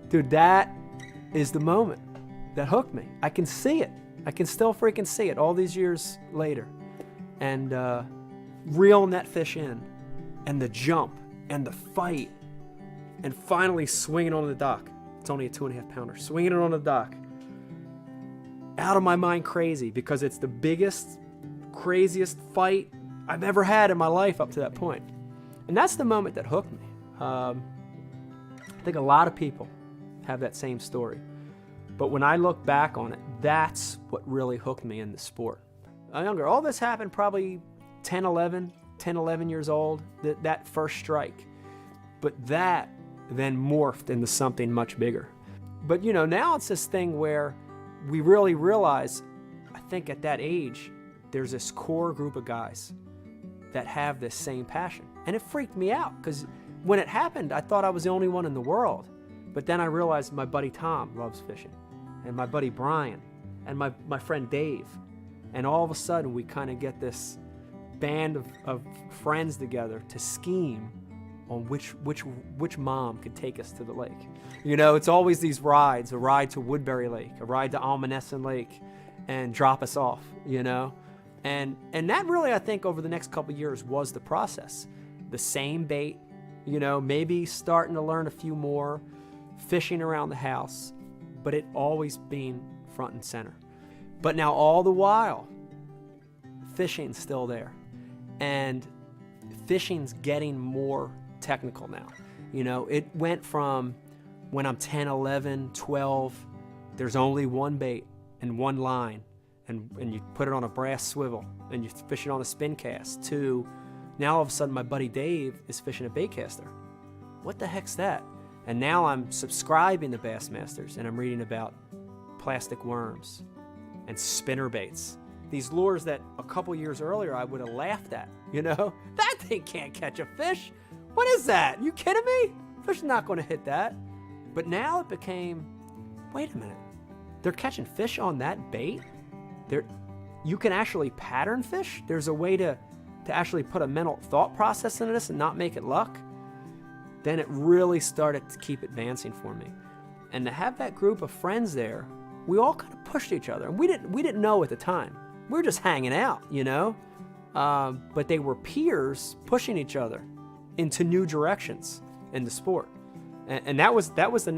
Dude, that is the moment that hooked me. I can see it. I can still freaking see it all these years later. And reeling that fish in, and the jump, and the fight, and finally swinging on the dock. It's only a 2.5 pounder. Swinging it on the dock. Out of my mind crazy, because it's the biggest craziest fight I've ever had in my life up to that point. And that's the moment that hooked me. I think a lot of people have that same story. But when I look back on it, that's what really hooked me in the sport. I'm younger. All this happened probably 10, 11 years old, that first strike. But that then morphed into something much bigger. But you know, now it's this thing where we really realize, I think at that age, there's this core group of guys that have this same passion. And it freaked me out because when it happened, I thought I was the only one in the world. But then I realized my buddy Tom loves fishing, and my buddy Brian, and my friend Dave. And all of a sudden, we kind of get this band of friends together to scheme on which mom could take us to the lake. You know, it's always these rides, a ride to Woodbury Lake, a ride to Almanesson Lake, and drop us off, you know? And that really, I think, over the next couple of years was the process. The same bait, you know, maybe starting to learn a few more, fishing around the house, but it always being front and center. But now all the while, fishing's still there. And fishing's getting more technical now. You know, it went from when I'm 10, 11, 12, there's only one bait and one line, and you put it on a brass swivel and you fish it on a spin cast, to now all of a sudden my buddy Dave is fishing a bait caster. What the heck's that? And now I'm subscribing to Bassmasters and I'm reading about plastic worms and spinner baits. These lures that a couple years earlier I would have laughed at, you know? That thing can't catch a fish. What is that? You kidding me? Fish is not going to hit that. But now it became, wait a minute. They're catching fish on that bait? You can actually pattern fish? There's a way to actually put a mental thought process into this and not make it luck? Then it really started to keep advancing for me. And to have that group of friends there, we all kind of pushed each other. And we didn't know at the time. We were just hanging out, you know? But they were peers pushing each other into new directions in the sport. And that was the